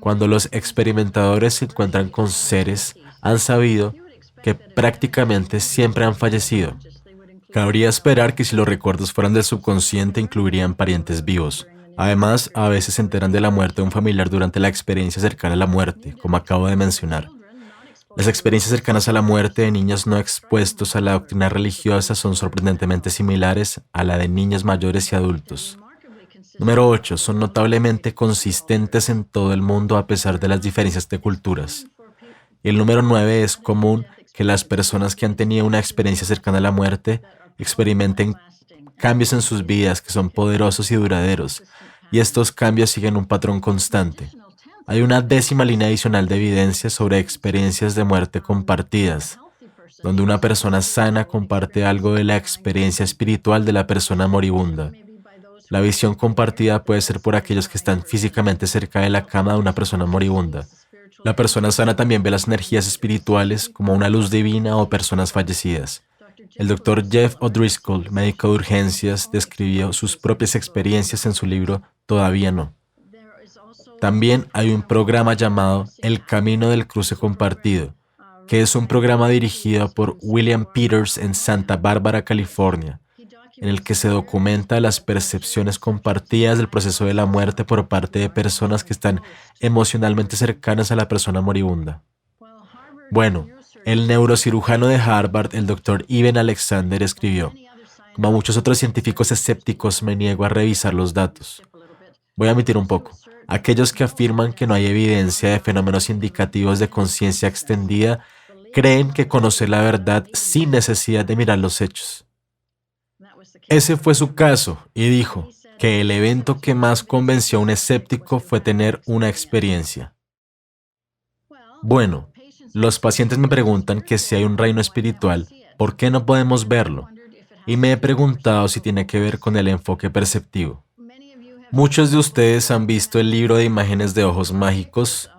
Speaker 2: Cuando los experimentadores se encuentran con seres, han sabido que prácticamente siempre han fallecido. Cabría esperar que si los recuerdos fueran del subconsciente incluirían parientes vivos. Además, a veces se enteran de la muerte de un familiar durante la experiencia cercana a la muerte, como acabo de mencionar. Las experiencias cercanas a la muerte de niños no expuestos a la doctrina religiosa son sorprendentemente similares a la de niños mayores y adultos. Número 8. Son notablemente consistentes en todo el mundo a pesar de las diferencias de culturas. Y el número 9. Es común que las personas que han tenido una experiencia cercana a la muerte experimenten cambios en sus vidas que son poderosos y duraderos, y estos cambios siguen un patrón constante. Hay una 10ª línea adicional de evidencia sobre experiencias de muerte compartidas, donde una persona sana comparte algo de la experiencia espiritual de la persona moribunda. La visión compartida puede ser por aquellos que están físicamente cerca de la cama de una persona moribunda. La persona sana también ve las energías espirituales como una luz divina o personas fallecidas. El Dr. Jeff O'Driscoll, médico de urgencias, describió sus propias experiencias en su libro Todavía no. También hay un programa llamado El Camino del Cruce Compartido, que es un programa dirigido por William Peters en Santa Bárbara, California, en el que se documenta las percepciones compartidas del proceso de la muerte por parte de personas que están emocionalmente cercanas a la persona moribunda. Bueno, el neurocirujano de Harvard, el Dr. Eben Alexander, escribió: como muchos otros científicos escépticos, me niego a revisar los datos. Voy a omitir un poco. Aquellos que afirman que no hay evidencia de fenómenos indicativos de conciencia extendida creen que conocer la verdad sin necesidad de mirar los hechos. Ese fue su caso, y dijo que el evento que más convenció a un escéptico fue tener una experiencia. Bueno, los pacientes me preguntan que si hay un reino espiritual, ¿por qué no podemos verlo? Y me he preguntado si tiene que ver con el enfoque perceptivo. Muchos de ustedes han visto el libro de imágenes de ojos mágicos,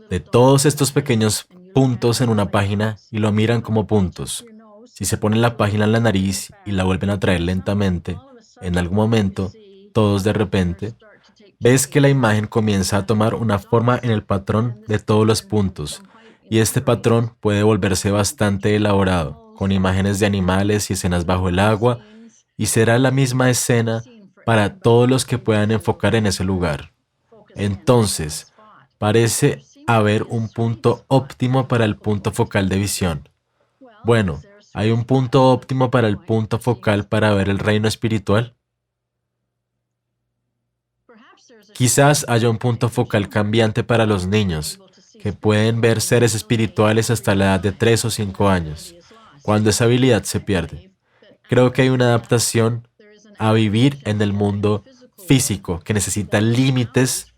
Speaker 2: de todos estos pequeños puntos en una página, y lo miran como puntos. Si se ponen la página en la nariz y la vuelven a traer lentamente, en algún momento, todos de repente, ves que la imagen comienza a tomar una forma en el patrón de todos los puntos, y este patrón puede volverse bastante elaborado, con imágenes de animales y escenas bajo el agua, y será la misma escena para todos los que puedan enfocar en ese lugar. Entonces, parece haber un punto óptimo para el punto focal de visión? Bueno, ¿hay un punto óptimo para el punto focal para ver el reino espiritual? Quizás haya un punto focal cambiante para los niños, que pueden ver seres espirituales hasta la edad de 3 o 5 años, cuando esa habilidad se pierde. Creo que hay una adaptación a vivir en el mundo físico que necesita límites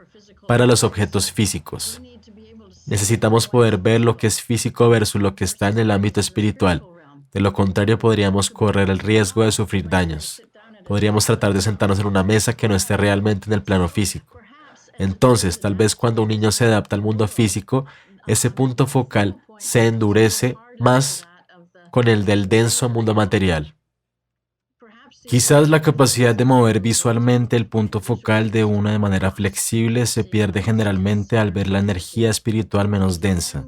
Speaker 2: para los objetos físicos. Necesitamos poder ver lo que es físico versus lo que está en el ámbito espiritual. De lo contrario, podríamos correr el riesgo de sufrir daños. Podríamos tratar de sentarnos en una mesa que no esté realmente en el plano físico. Entonces, tal vez cuando un niño se adapta al mundo físico, ese punto focal se endurece más con el del denso mundo material. Quizás la capacidad de mover visualmente el punto focal de una de manera flexible se pierde generalmente al ver la energía espiritual menos densa.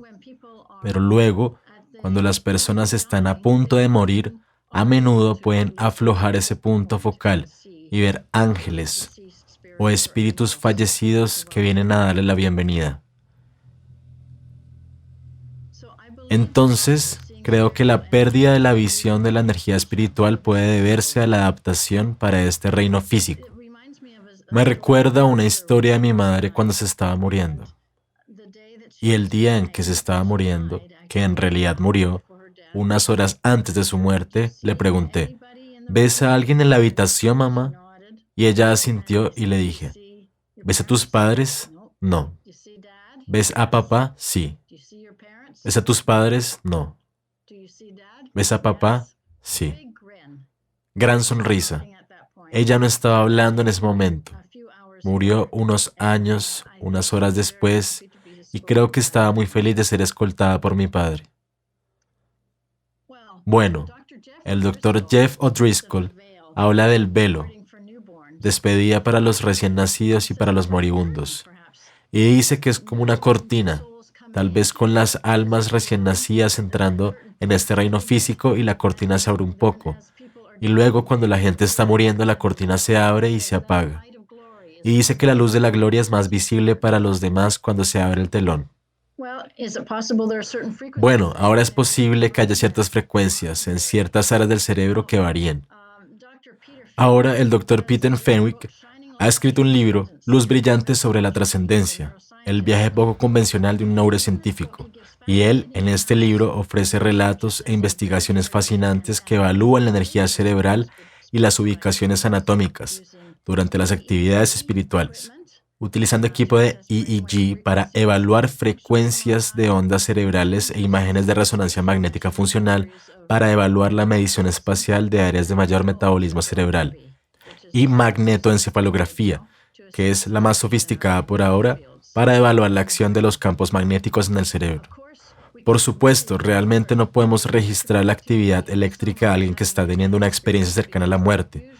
Speaker 2: Pero luego, cuando las personas están a punto de morir, a menudo pueden aflojar ese punto focal y ver ángeles o espíritus fallecidos que vienen a darle la bienvenida. Entonces, creo que la pérdida de la visión de la energía espiritual puede deberse a la adaptación para este reino físico. Me recuerda una historia de mi madre cuando se estaba muriendo. Y el día en que se estaba muriendo, que en realidad murió, unas horas antes de su muerte, le pregunté, ¿ves a alguien en la habitación, mamá? Y ella asintió y le dije, ¿ves a tus padres? No. ¿Ves a papá? Sí. ¿Ves a tus padres? No. ¿Ves a papá? Sí. Gran sonrisa. Ella no estaba hablando en ese momento. Murió unos años, unas horas después, y creo que estaba muy feliz de ser escoltada por mi padre. Bueno, el Dr. Jeff O'Driscoll habla del velo, despedida para los recién nacidos y para los moribundos, y dice que es como una cortina, tal vez con las almas recién nacidas entrando en este reino físico y la cortina se abre un poco, y luego cuando la gente está muriendo la cortina se abre y se apaga. Y dice que la luz de la gloria es más visible para los demás cuando se abre el telón. Bueno, ahora es posible que haya ciertas frecuencias en ciertas áreas del cerebro que varíen. Ahora el Dr. Peter Fenwick ha escrito un libro, Luz Brillante sobre la trascendencia, el viaje poco convencional de un neurocientífico, y él en este libro ofrece relatos e investigaciones fascinantes que evalúan la energía cerebral y las ubicaciones anatómicas durante las actividades espirituales, utilizando equipo de EEG para evaluar frecuencias de ondas cerebrales e imágenes de resonancia magnética funcional para evaluar la medición espacial de áreas de mayor metabolismo cerebral, y magnetoencefalografía, que es la más sofisticada por ahora, para evaluar la acción de los campos magnéticos en el cerebro. Por supuesto, realmente no podemos registrar la actividad eléctrica de alguien que está teniendo una experiencia cercana a la muerte,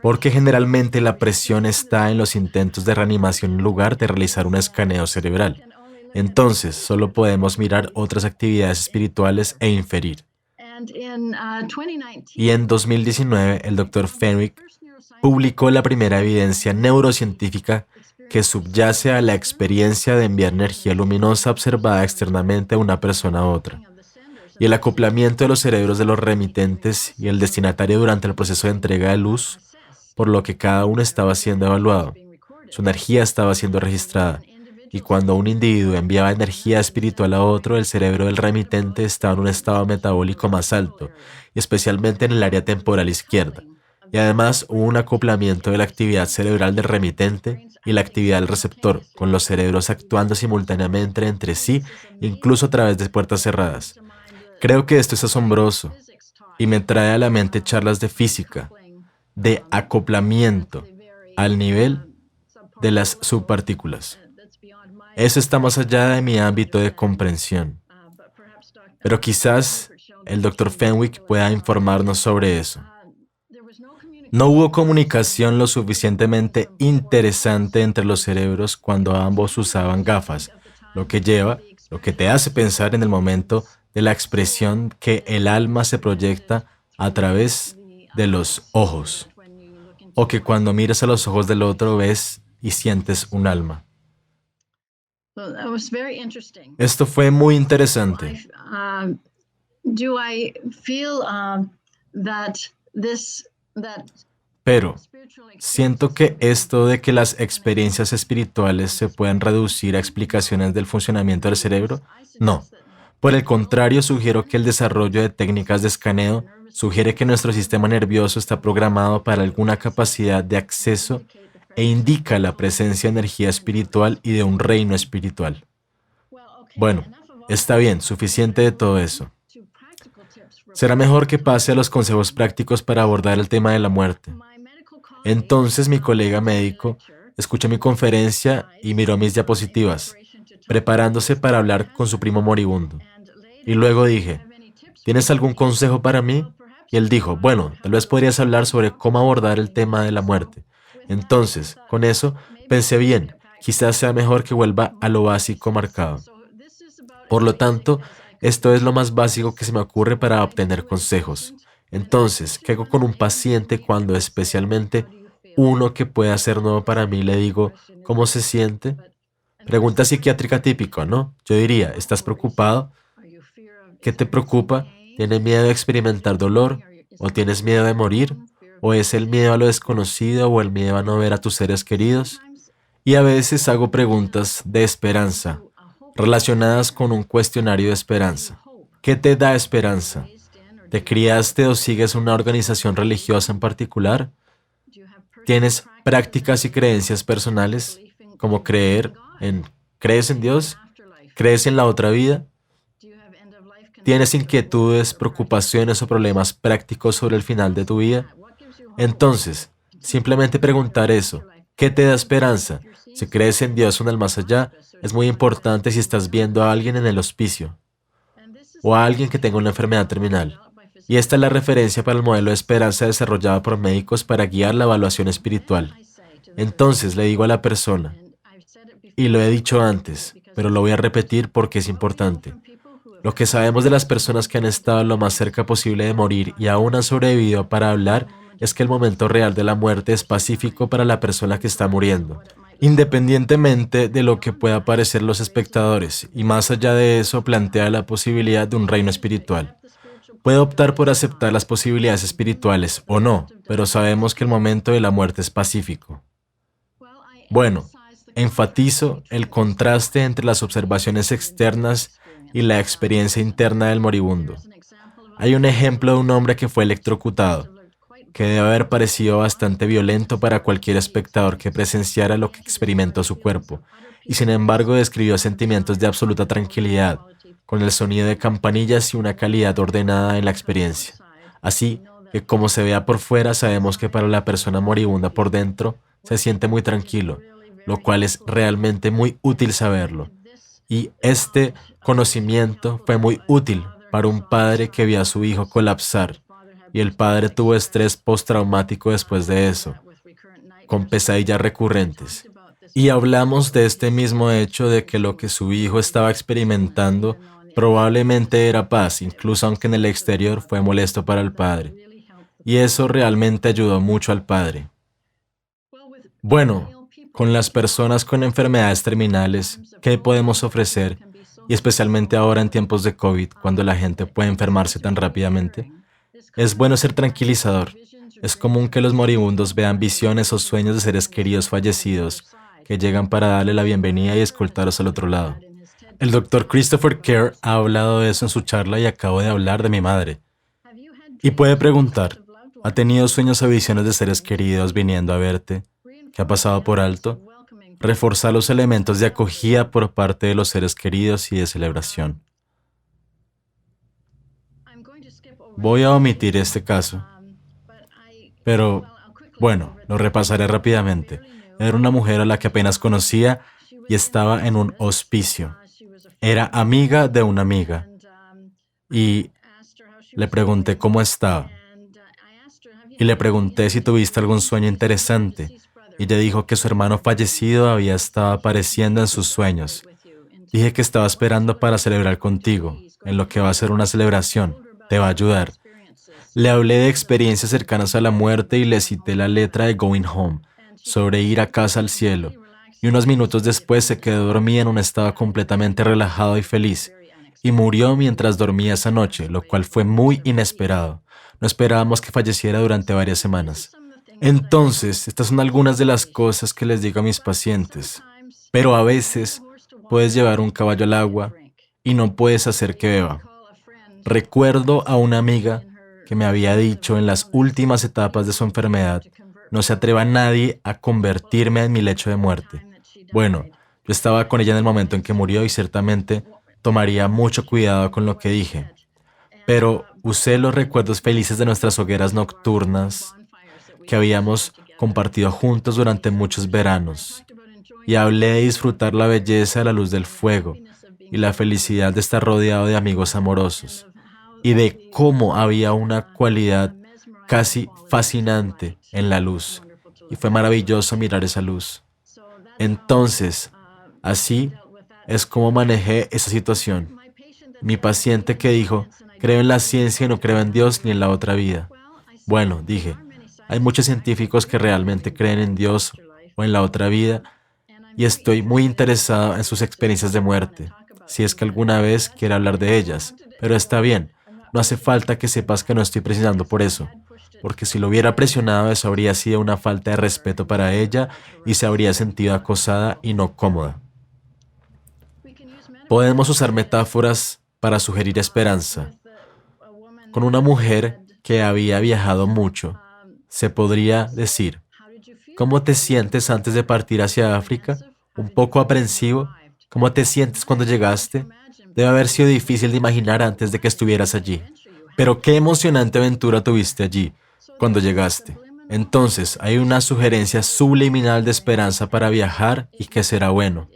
Speaker 2: porque generalmente la presión está en los intentos de reanimación en lugar de realizar un escaneo cerebral. Entonces, solo podemos mirar otras actividades espirituales e inferir. Y en 2019, el Dr. Fenwick publicó la primera evidencia neurocientífica que subyace a la experiencia de enviar energía luminosa observada externamente de una persona a otra, y el acoplamiento de los cerebros de los remitentes y el destinatario durante el proceso de entrega de luz, por lo que cada uno estaba siendo evaluado. Su energía estaba siendo registrada, y cuando un individuo enviaba energía espiritual a otro, el cerebro del remitente estaba en un estado metabólico más alto, y especialmente en el área temporal izquierda. Y además hubo un acoplamiento de la actividad cerebral del remitente y la actividad del receptor, con los cerebros actuando simultáneamente entre sí, incluso a través de puertas cerradas. Creo que esto es asombroso, y me trae a la mente charlas de física, de acoplamiento, al nivel de las subpartículas. Eso está más allá de mi ámbito de comprensión. Pero quizás el Dr. Fenwick pueda informarnos sobre eso. No hubo comunicación lo suficientemente interesante entre los cerebros cuando ambos usaban gafas, lo que te hace pensar en el momento de la expresión que el alma se proyecta a través de los ojos, o que cuando miras a los ojos del otro ves y sientes un alma. Esto fue muy interesante. Pero siento que esto de que las experiencias espirituales se pueden reducir a explicaciones del funcionamiento del cerebro, no. Por el contrario, sugiero que el desarrollo de técnicas de escaneo sugiere que nuestro sistema nervioso está programado para alguna capacidad de acceso e indica la presencia de energía espiritual y de un reino espiritual. Bueno, está bien, suficiente de todo eso. Será mejor que pase a los consejos prácticos para abordar el tema de la muerte. Entonces mi colega médico escuchó mi conferencia y miró mis diapositivas, preparándose para hablar con su primo moribundo. Y luego dije, ¿tienes algún consejo para mí? Y él dijo, bueno, tal vez podrías hablar sobre cómo abordar el tema de la muerte. Entonces, con eso, pensé bien, quizás sea mejor que vuelva a lo básico marcado. Por lo tanto, esto es lo más básico que se me ocurre para obtener consejos. Entonces, ¿qué hago con un paciente cuando especialmente uno que pueda ser nuevo para mí le digo, ¿cómo se siente? Pregunta psiquiátrica típica, ¿no? Yo diría, ¿estás preocupado? ¿Qué te preocupa? ¿Tienes miedo de experimentar dolor? ¿O tienes miedo de morir? ¿O es el miedo a lo desconocido o el miedo a no ver a tus seres queridos? Y a veces hago preguntas de esperanza, relacionadas con un cuestionario de esperanza. ¿Qué te da esperanza? ¿Te criaste o sigues una organización religiosa en particular? ¿Tienes prácticas y creencias personales, como ¿crees en Dios? ¿Crees en la otra vida? ¿Tienes inquietudes, preocupaciones o problemas prácticos sobre el final de tu vida? Entonces, simplemente preguntar eso, ¿qué te da esperanza? Si crees en Dios o en el más allá, es muy importante si estás viendo a alguien en el hospicio o a alguien que tenga una enfermedad terminal. Y esta es la referencia para el modelo de esperanza desarrollado por médicos para guiar la evaluación espiritual. Entonces le digo a la persona, y lo he dicho antes, pero lo voy a repetir porque es importante. Lo que sabemos de las personas que han estado lo más cerca posible de morir y aún han sobrevivido para hablar es que el momento real de la muerte es pacífico para la persona que está muriendo, independientemente de lo que pueda parecer los espectadores, y más allá de eso plantea la posibilidad de un reino espiritual. Puede optar por aceptar las posibilidades espirituales o no, pero sabemos que el momento de la muerte es pacífico. Bueno, enfatizo el contraste entre las observaciones externas y la experiencia interna del moribundo. Hay un ejemplo de un hombre que fue electrocutado, que debe haber parecido bastante violento para cualquier espectador que presenciara lo que experimentó su cuerpo, y sin embargo describió sentimientos de absoluta tranquilidad, con el sonido de campanillas y una calidad ordenada en la experiencia. Así que como se vea por fuera, sabemos que para la persona moribunda por dentro se siente muy tranquilo, lo cual es realmente muy útil saberlo. Y este conocimiento fue muy útil para un padre que vio a su hijo colapsar, y el padre tuvo estrés postraumático después de eso, con pesadillas recurrentes. Y hablamos de este mismo hecho de que lo que su hijo estaba experimentando probablemente era paz, incluso aunque en el exterior fue molesto para el padre. Y eso realmente ayudó mucho al padre. Bueno, con las personas con enfermedades terminales, ¿qué podemos ofrecer? Y especialmente ahora en tiempos de COVID, cuando la gente puede enfermarse tan rápidamente. Es bueno ser tranquilizador. Es común que los moribundos vean visiones o sueños de seres queridos fallecidos que llegan para darle la bienvenida y escoltarlos al otro lado. El Dr. Christopher Kerr ha hablado de eso en su charla y acabo de hablar de mi madre. Y puede preguntar, ¿ha tenido sueños o visiones de seres queridos viniendo a verte? ¿Qué ha pasado por alto? Reforzar los elementos de acogida por parte de los seres queridos y de celebración. Voy a omitir este caso, pero bueno, lo repasaré rápidamente. Era una mujer a la que apenas conocía y estaba en un hospicio. Era amiga de una amiga y le pregunté cómo estaba. Y le pregunté si tuviste algún sueño interesante. Y ella dijo que su hermano fallecido había estado apareciendo en sus sueños. Dije que estaba esperando para celebrar contigo, en lo que va a ser una celebración. Te va a ayudar. Le hablé de experiencias cercanas a la muerte y le cité la letra de Going Home, sobre ir a casa al cielo, y unos minutos después se quedó dormida en un estado completamente relajado y feliz, y murió mientras dormía esa noche, lo cual fue muy inesperado. No esperábamos que falleciera durante varias semanas. Entonces, estas son algunas de las cosas que les digo a mis pacientes. Pero a veces puedes llevar un caballo al agua y no puedes hacer que beba. Recuerdo a una amiga que me había dicho en las últimas etapas de su enfermedad: no se atreva nadie a convertirme en mi lecho de muerte. Bueno, yo estaba con ella en el momento en que murió y ciertamente tomaría mucho cuidado con lo que dije. Pero usé los recuerdos felices de nuestras hogueras nocturnas que habíamos compartido juntos durante muchos veranos, y hablé de disfrutar la belleza de la luz del fuego y la felicidad de estar rodeado de amigos amorosos, y de cómo había una cualidad casi fascinante en la luz, y fue maravilloso mirar esa luz. Entonces, así es como manejé esa situación. Mi paciente que dijo: creo en la ciencia y no creo en Dios ni en la otra vida. Bueno, dije, hay muchos científicos que realmente creen en Dios o en la otra vida, y estoy muy interesado en sus experiencias de muerte, si es que alguna vez quiere hablar de ellas. Pero está bien, no hace falta que sepas que no estoy presionando por eso, porque si lo hubiera presionado, eso habría sido una falta de respeto para ella y se habría sentido acosada y no cómoda. Podemos usar metáforas para sugerir esperanza. Con una mujer que había viajado mucho, se podría decir: ¿cómo te sientes antes de partir hacia África? ¿Un poco aprensivo? ¿Cómo te sientes cuando llegaste? Debe haber sido difícil de imaginar antes de que estuvieras allí. Pero qué emocionante aventura tuviste allí cuando llegaste. Entonces, hay una sugerencia subliminal de esperanza para viajar y que será bueno.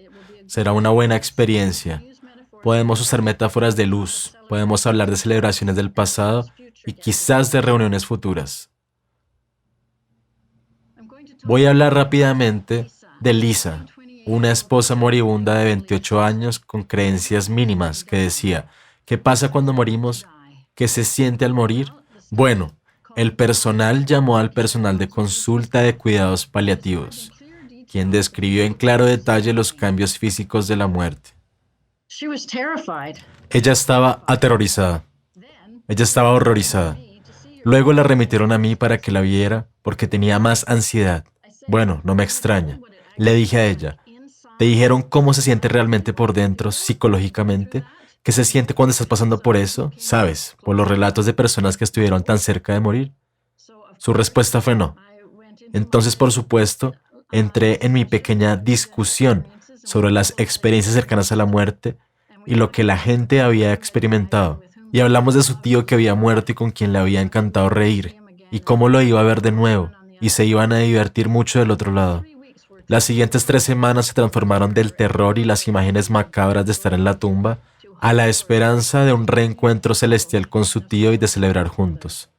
Speaker 2: Será una buena experiencia. Podemos usar metáforas de luz, podemos hablar de celebraciones del pasado y quizás de reuniones futuras. Voy a hablar rápidamente de Lisa, una esposa moribunda de 28 años con creencias mínimas que decía: ¿qué pasa cuando morimos? ¿Qué se siente al morir? Bueno, el personal llamó al personal de consulta de cuidados paliativos, quien describió en claro detalle los cambios físicos de la muerte. Ella estaba aterrorizada. Ella estaba horrorizada. Luego la remitieron a mí para que la viera porque tenía más ansiedad. Bueno, no me extraña. Le dije a ella: ¿te dijeron cómo se siente realmente por dentro, psicológicamente? ¿Qué se siente cuando estás pasando por eso? ¿Sabes? Por los relatos de personas que estuvieron tan cerca de morir. Su respuesta fue no. Entonces, por supuesto, entré en mi pequeña discusión sobre las experiencias cercanas a la muerte y lo que la gente había experimentado. Y hablamos de su tío que había muerto y con quien le había encantado reír, y cómo lo iba a ver de nuevo, y se iban a divertir mucho del otro lado. Las siguientes 3 semanas se transformaron del terror y las imágenes macabras de estar en la tumba a la esperanza de un reencuentro celestial con su tío y de celebrar juntos.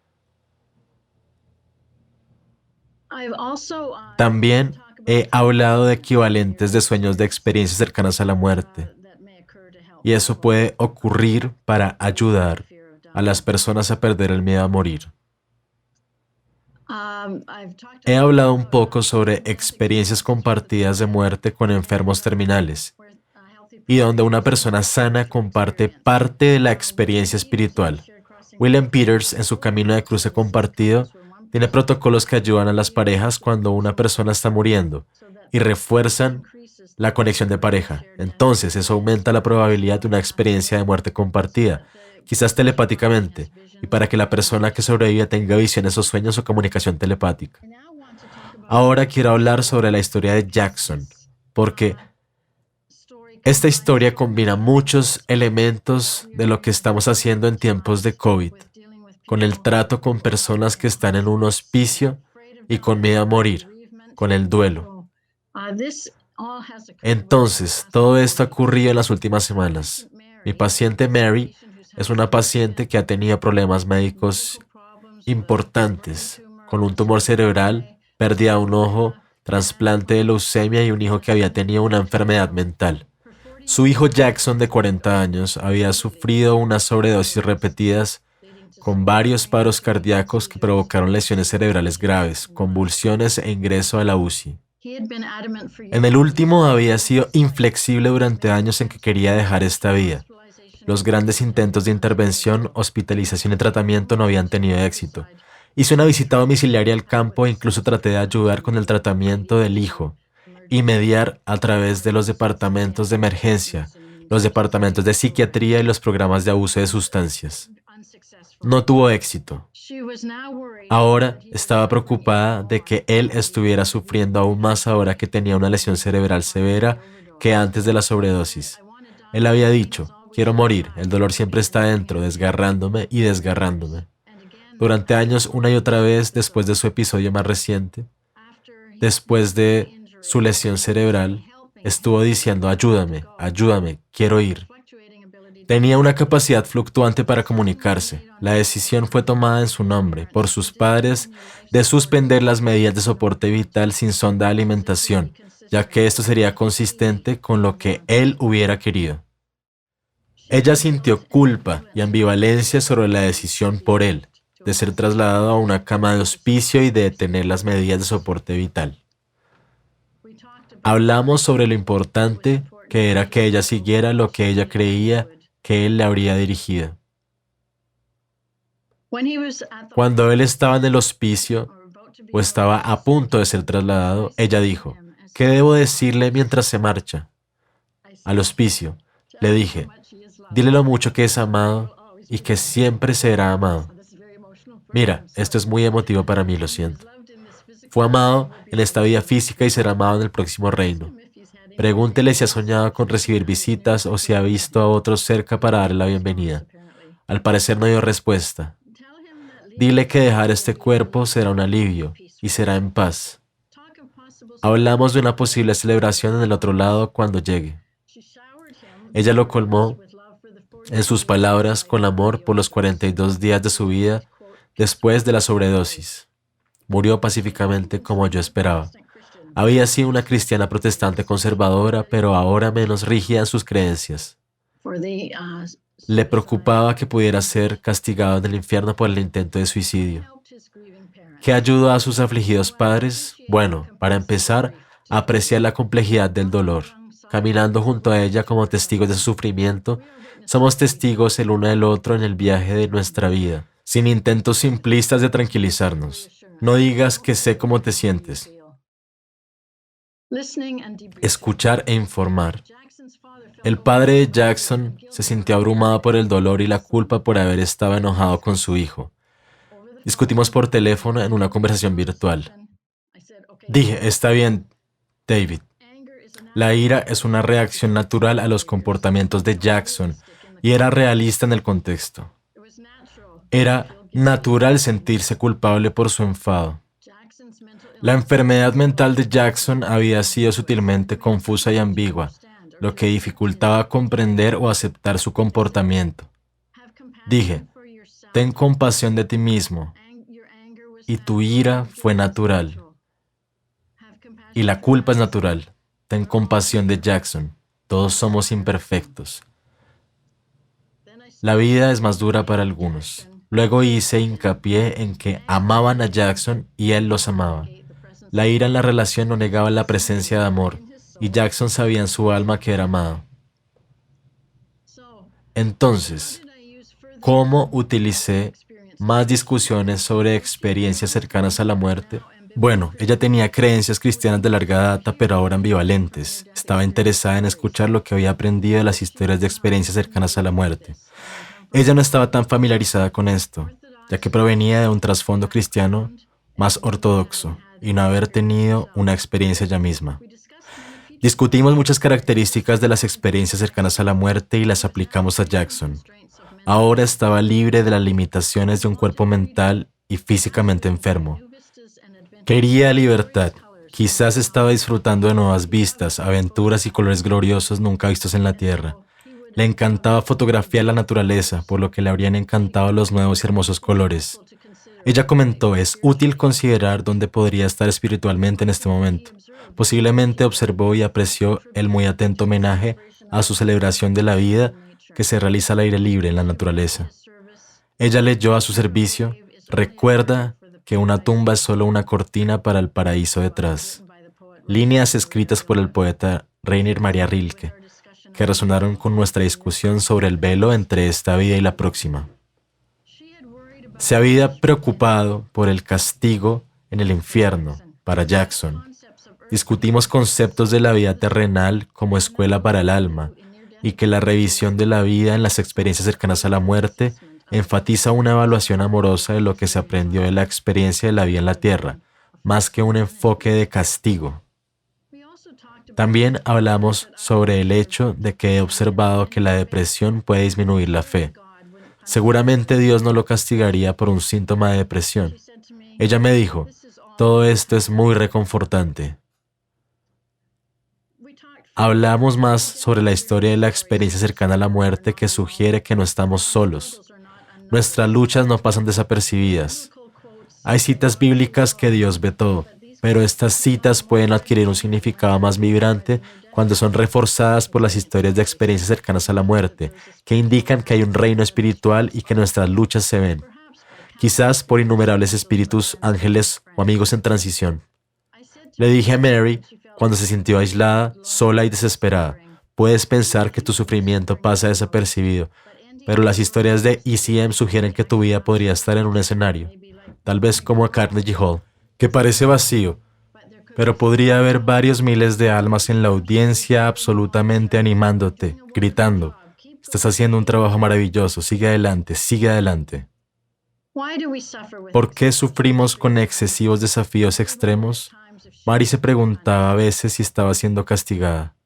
Speaker 2: También he hablado de equivalentes de sueños de experiencias cercanas a la muerte, y eso puede ocurrir para ayudar a las personas a perder el miedo a morir. He hablado un poco sobre experiencias compartidas de muerte con enfermos terminales, y donde una persona sana comparte parte de la experiencia espiritual. William Peters, en su Camino de Cruce Compartido, tiene protocolos que ayudan a las parejas cuando una persona está muriendo y refuerzan la conexión de pareja. Entonces, eso aumenta la probabilidad de una experiencia de muerte compartida, quizás telepáticamente, y para que la persona que sobrevive tenga visiones o sueños o comunicación telepática. Ahora quiero hablar sobre la historia de Jackson, porque esta historia combina muchos elementos de lo que estamos haciendo en tiempos de COVID, con el trato con personas que están en un hospicio y con miedo a morir, con el duelo. Entonces, todo esto ha ocurrido en las últimas semanas. Mi paciente Mary es una paciente que ha tenido problemas médicos importantes, con un tumor cerebral, pérdida de un ojo, trasplante de leucemia y un hijo que había tenido una enfermedad mental. Su hijo Jackson, de 40 años, había sufrido unas sobredosis repetidas con varios paros cardíacos que provocaron lesiones cerebrales graves, convulsiones e ingreso a la UCI. En el último había sido inflexible durante años en que quería dejar esta vida. Los grandes intentos de intervención, hospitalización y tratamiento no habían tenido éxito. Hice una visita domiciliaria al campo e incluso traté de ayudar con el tratamiento del hijo y mediar a través de los departamentos de emergencia, los departamentos de psiquiatría y los programas de abuso de sustancias. No tuvo éxito. Ahora estaba preocupada de que él estuviera sufriendo aún más ahora que tenía una lesión cerebral severa que antes de la sobredosis. Él había dicho, quiero morir, el dolor siempre está dentro, desgarrándome y desgarrándome. Durante años, una y otra vez, después de su episodio más reciente, después de su lesión cerebral, estuvo diciendo, ayúdame, ayúdame, quiero ir. Tenía una capacidad fluctuante para comunicarse. La decisión fue tomada en su nombre, por sus padres, de suspender las medidas de soporte vital sin sonda de alimentación, ya que esto sería consistente con lo que él hubiera querido. Ella sintió culpa y ambivalencia sobre la decisión por él, de ser trasladado a una cama de hospicio y de detener las medidas de soporte vital. Hablamos sobre lo importante que era que ella siguiera lo que ella creía que él le habría dirigido. Cuando él estaba en el hospicio o estaba a punto de ser trasladado, ella dijo, ¿qué debo decirle mientras se marcha? Al hospicio, le dije, dile lo mucho que es amado y que siempre será amado. Mira, esto es muy emotivo para mí, lo siento. Fue amado en esta vida física y será amado en el próximo reino. Pregúntele si ha soñado con recibir visitas o si ha visto a otros cerca para darle la bienvenida. Al parecer no dio respuesta. Dile que dejar este cuerpo será un alivio y será en paz. Hablamos de una posible celebración en el otro lado cuando llegue. Ella lo colmó, en sus palabras, con amor por los 42 días de su vida después de la sobredosis. Murió pacíficamente como yo esperaba. Había sido una cristiana protestante conservadora, pero ahora menos rígida en sus creencias. Le preocupaba que pudiera ser castigado en el infierno por el intento de suicidio. ¿Qué ayudó a sus afligidos padres? Bueno, para empezar, a apreciar la complejidad del dolor. Caminando junto a ella como testigos de su sufrimiento, somos testigos el uno del otro en el viaje de nuestra vida, sin intentos simplistas de tranquilizarnos. No digas que sé cómo te sientes. Escuchar e informar. El padre de Jackson se sintió abrumado por el dolor y la culpa por haber estado enojado con su hijo. Discutimos por teléfono en una conversación virtual. Dije, está bien, David. La ira es una reacción natural a los comportamientos de Jackson y era realista en el contexto. Era natural sentirse culpable por su enfado. La enfermedad mental de Jackson había sido sutilmente confusa y ambigua, lo que dificultaba comprender o aceptar su comportamiento. Dije, ten compasión de ti mismo, y tu ira fue natural. Y la culpa es natural. Ten compasión de Jackson. Todos somos imperfectos. La vida es más dura para algunos. Luego hice hincapié en que amaban a Jackson y él los amaba. La ira en la relación no negaba la presencia de amor, y Jackson sabía en su alma que era amado. Entonces, ¿cómo utilicé más discusiones sobre experiencias cercanas a la muerte? Bueno, ella tenía creencias cristianas de larga data, pero ahora ambivalentes. Estaba interesada en escuchar lo que había aprendido de las historias de experiencias cercanas a la muerte. Ella no estaba tan familiarizada con esto, ya que provenía de un trasfondo cristiano más ortodoxo y no haber tenido una experiencia ella misma. Discutimos muchas características de las experiencias cercanas a la muerte y las aplicamos a Jackson. Ahora estaba libre de las limitaciones de un cuerpo mental y físicamente enfermo. Quería libertad. Quizás estaba disfrutando de nuevas vistas, aventuras y colores gloriosos nunca vistos en la tierra. Le encantaba fotografiar la naturaleza, por lo que le habrían encantado los nuevos y hermosos colores. Ella comentó, es útil considerar dónde podría estar espiritualmente en este momento. Posiblemente observó y apreció el muy atento homenaje a su celebración de la vida que se realiza al aire libre en la naturaleza. Ella leyó a su servicio, recuerda que una tumba es solo una cortina para el paraíso detrás. líneas escritas por el poeta Rainer Maria Rilke, que resonaron con nuestra discusión sobre el velo entre esta vida y la próxima. Se había preocupado por el castigo en el infierno para Jackson. Discutimos conceptos de la vida terrenal como escuela para el alma y que la revisión de la vida en las experiencias cercanas a la muerte enfatiza una evaluación amorosa de lo que se aprendió de la experiencia de la vida en la tierra, más que un enfoque de castigo. También hablamos sobre el hecho de que he observado que la depresión puede disminuir la fe. Seguramente Dios no lo castigaría por un síntoma de depresión. Ella me dijo, todo esto es muy reconfortante. Hablamos más sobre la historia de la experiencia cercana a la muerte que sugiere que no estamos solos. Nuestras luchas no pasan desapercibidas. Hay citas bíblicas que Dios ve todo, pero estas citas pueden adquirir un significado más vibrante cuando son reforzadas por las historias de experiencias cercanas a la muerte, que indican que hay un reino espiritual y que nuestras luchas se ven, quizás por innumerables espíritus, ángeles o amigos en transición. Le dije a Mary, cuando se sintió aislada, sola y desesperada, puedes pensar que tu sufrimiento pasa desapercibido, pero las historias de ECM sugieren que tu vida podría estar en un escenario, tal vez como a Carnegie Hall, que parece vacío, pero podría haber varios miles de almas en la audiencia absolutamente animándote, gritando, estás haciendo un trabajo maravilloso, sigue adelante, sigue adelante. ¿Por qué sufrimos con excesivos desafíos extremos? Mary se preguntaba a veces si estaba siendo castigada.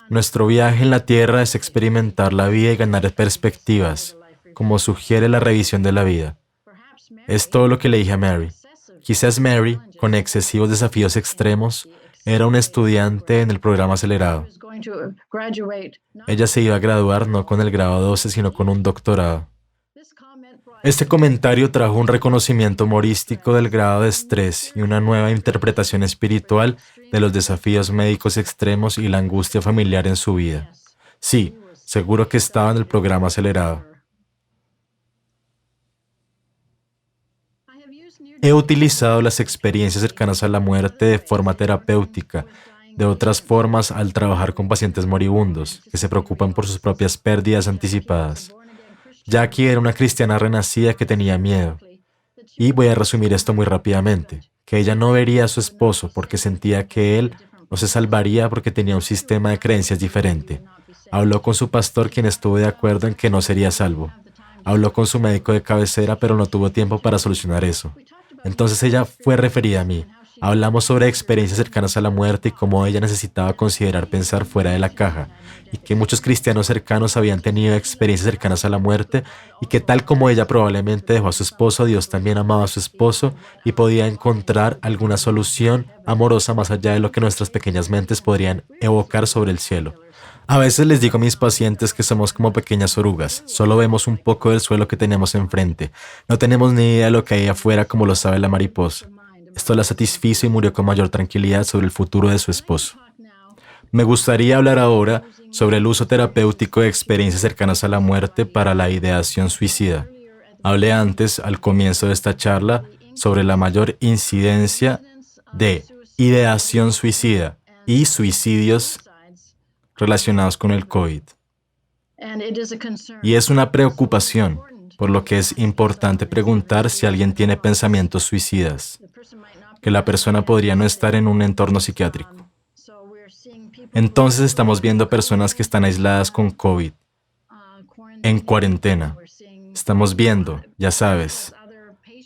Speaker 2: Nuestro viaje en la Tierra es experimentar la vida y ganar perspectivas, como sugiere la revisión de la vida. Es todo lo que le dije a Mary. Quizás Mary, con excesivos desafíos extremos, era un estudiante en el programa acelerado. Ella se iba a graduar no con el grado 12, sino con un doctorado. Este comentario trajo un reconocimiento humorístico del grado de estrés y una nueva interpretación espiritual de los desafíos médicos extremos y la angustia familiar en su vida. Sí, seguro que estaba en el programa acelerado. He utilizado las experiencias cercanas a la muerte de forma terapéutica, de otras formas al trabajar con pacientes moribundos, que se preocupan por sus propias pérdidas anticipadas. Jackie era una cristiana renacida que tenía miedo. Y voy a resumir esto muy rápidamente, que ella no vería a su esposo porque sentía que él no se salvaría porque tenía un sistema de creencias diferente. Habló con su pastor, quien estuvo de acuerdo en que no sería salvo. Habló con su médico de cabecera, pero no tuvo tiempo para solucionar eso. Entonces ella fue referida a mí. Hablamos sobre experiencias cercanas a la muerte y cómo ella necesitaba considerar pensar fuera de la caja, y que muchos cristianos cercanos habían tenido experiencias cercanas a la muerte, y que tal como ella probablemente dejó a su esposo, Dios también amaba a su esposo y podía encontrar alguna solución amorosa más allá de lo que nuestras pequeñas mentes podrían evocar sobre el cielo. A veces les digo a mis pacientes que somos como pequeñas orugas, solo vemos un poco del suelo que tenemos enfrente, no tenemos ni idea de lo que hay afuera como lo sabe la mariposa. Esto la satisfizo y murió con mayor tranquilidad sobre el futuro de su esposo. Me gustaría hablar ahora sobre el uso terapéutico de experiencias cercanas a la muerte para la ideación suicida. Hablé antes, al comienzo de esta charla, sobre la mayor incidencia de ideación suicida y suicidios relacionados con el COVID. Y es una preocupación, por lo que es importante preguntar si alguien tiene pensamientos suicidas, que la persona podría no estar en un entorno psiquiátrico. Entonces estamos viendo personas que están aisladas con COVID, en cuarentena. Estamos viendo, ya sabes,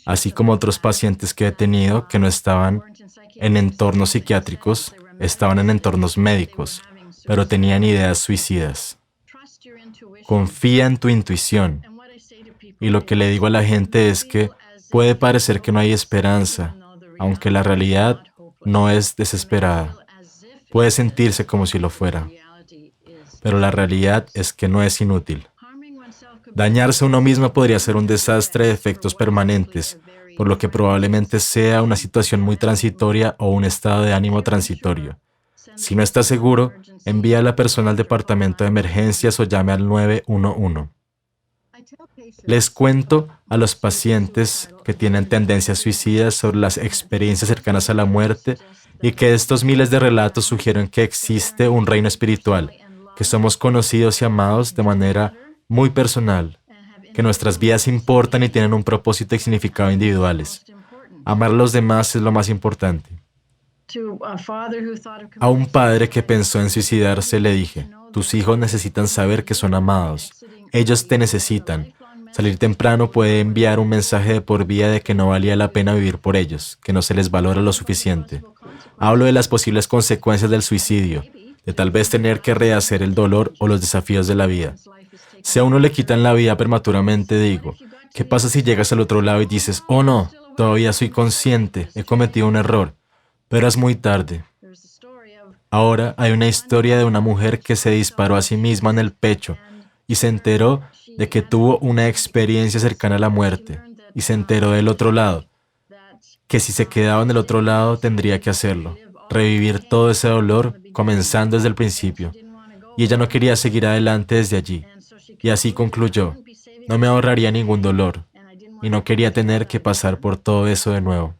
Speaker 2: así como otros pacientes que he tenido que no estaban en entornos psiquiátricos, estaban en entornos médicos, pero tenían ideas suicidas. Confía en tu intuición. Y lo que le digo a la gente es que puede parecer que no hay esperanza, aunque la realidad no es desesperada. Puede sentirse como si lo fuera, pero la realidad es que no es inútil. Dañarse a uno mismo podría ser un desastre de efectos permanentes, por lo que probablemente sea una situación muy transitoria o un estado de ánimo transitorio. Si no estás seguro, envía a la persona al departamento de emergencias o llame al 911. Les cuento a los pacientes que tienen tendencias suicidas sobre las experiencias cercanas a la muerte y que estos miles de relatos sugieren que existe un reino espiritual, que somos conocidos y amados de manera muy personal, que nuestras vidas importan y tienen un propósito y significado individuales. Amar a los demás es lo más importante. A un padre que pensó en suicidarse le dije, tus hijos necesitan saber que son amados. Ellos te necesitan. Salir temprano puede enviar un mensaje de por vida de que no valía la pena vivir por ellos, que no se les valora lo suficiente. Hablo de las posibles consecuencias del suicidio, de tal vez tener que rehacer el dolor o los desafíos de la vida. Si a uno le quitan la vida prematuramente, digo, ¿qué pasa si llegas al otro lado y dices, oh no, todavía soy consciente, he cometido un error, pero es muy tarde? Ahora hay una historia de una mujer que se disparó a sí misma en el pecho y se enteró de que tuvo una experiencia cercana a la muerte y se enteró del otro lado, que si se quedaba en el otro lado tendría que hacerlo, revivir todo ese dolor comenzando desde el principio. Y ella no quería seguir adelante desde allí. Y así concluyó, no me ahorraría ningún dolor y no quería tener que pasar por todo eso de nuevo.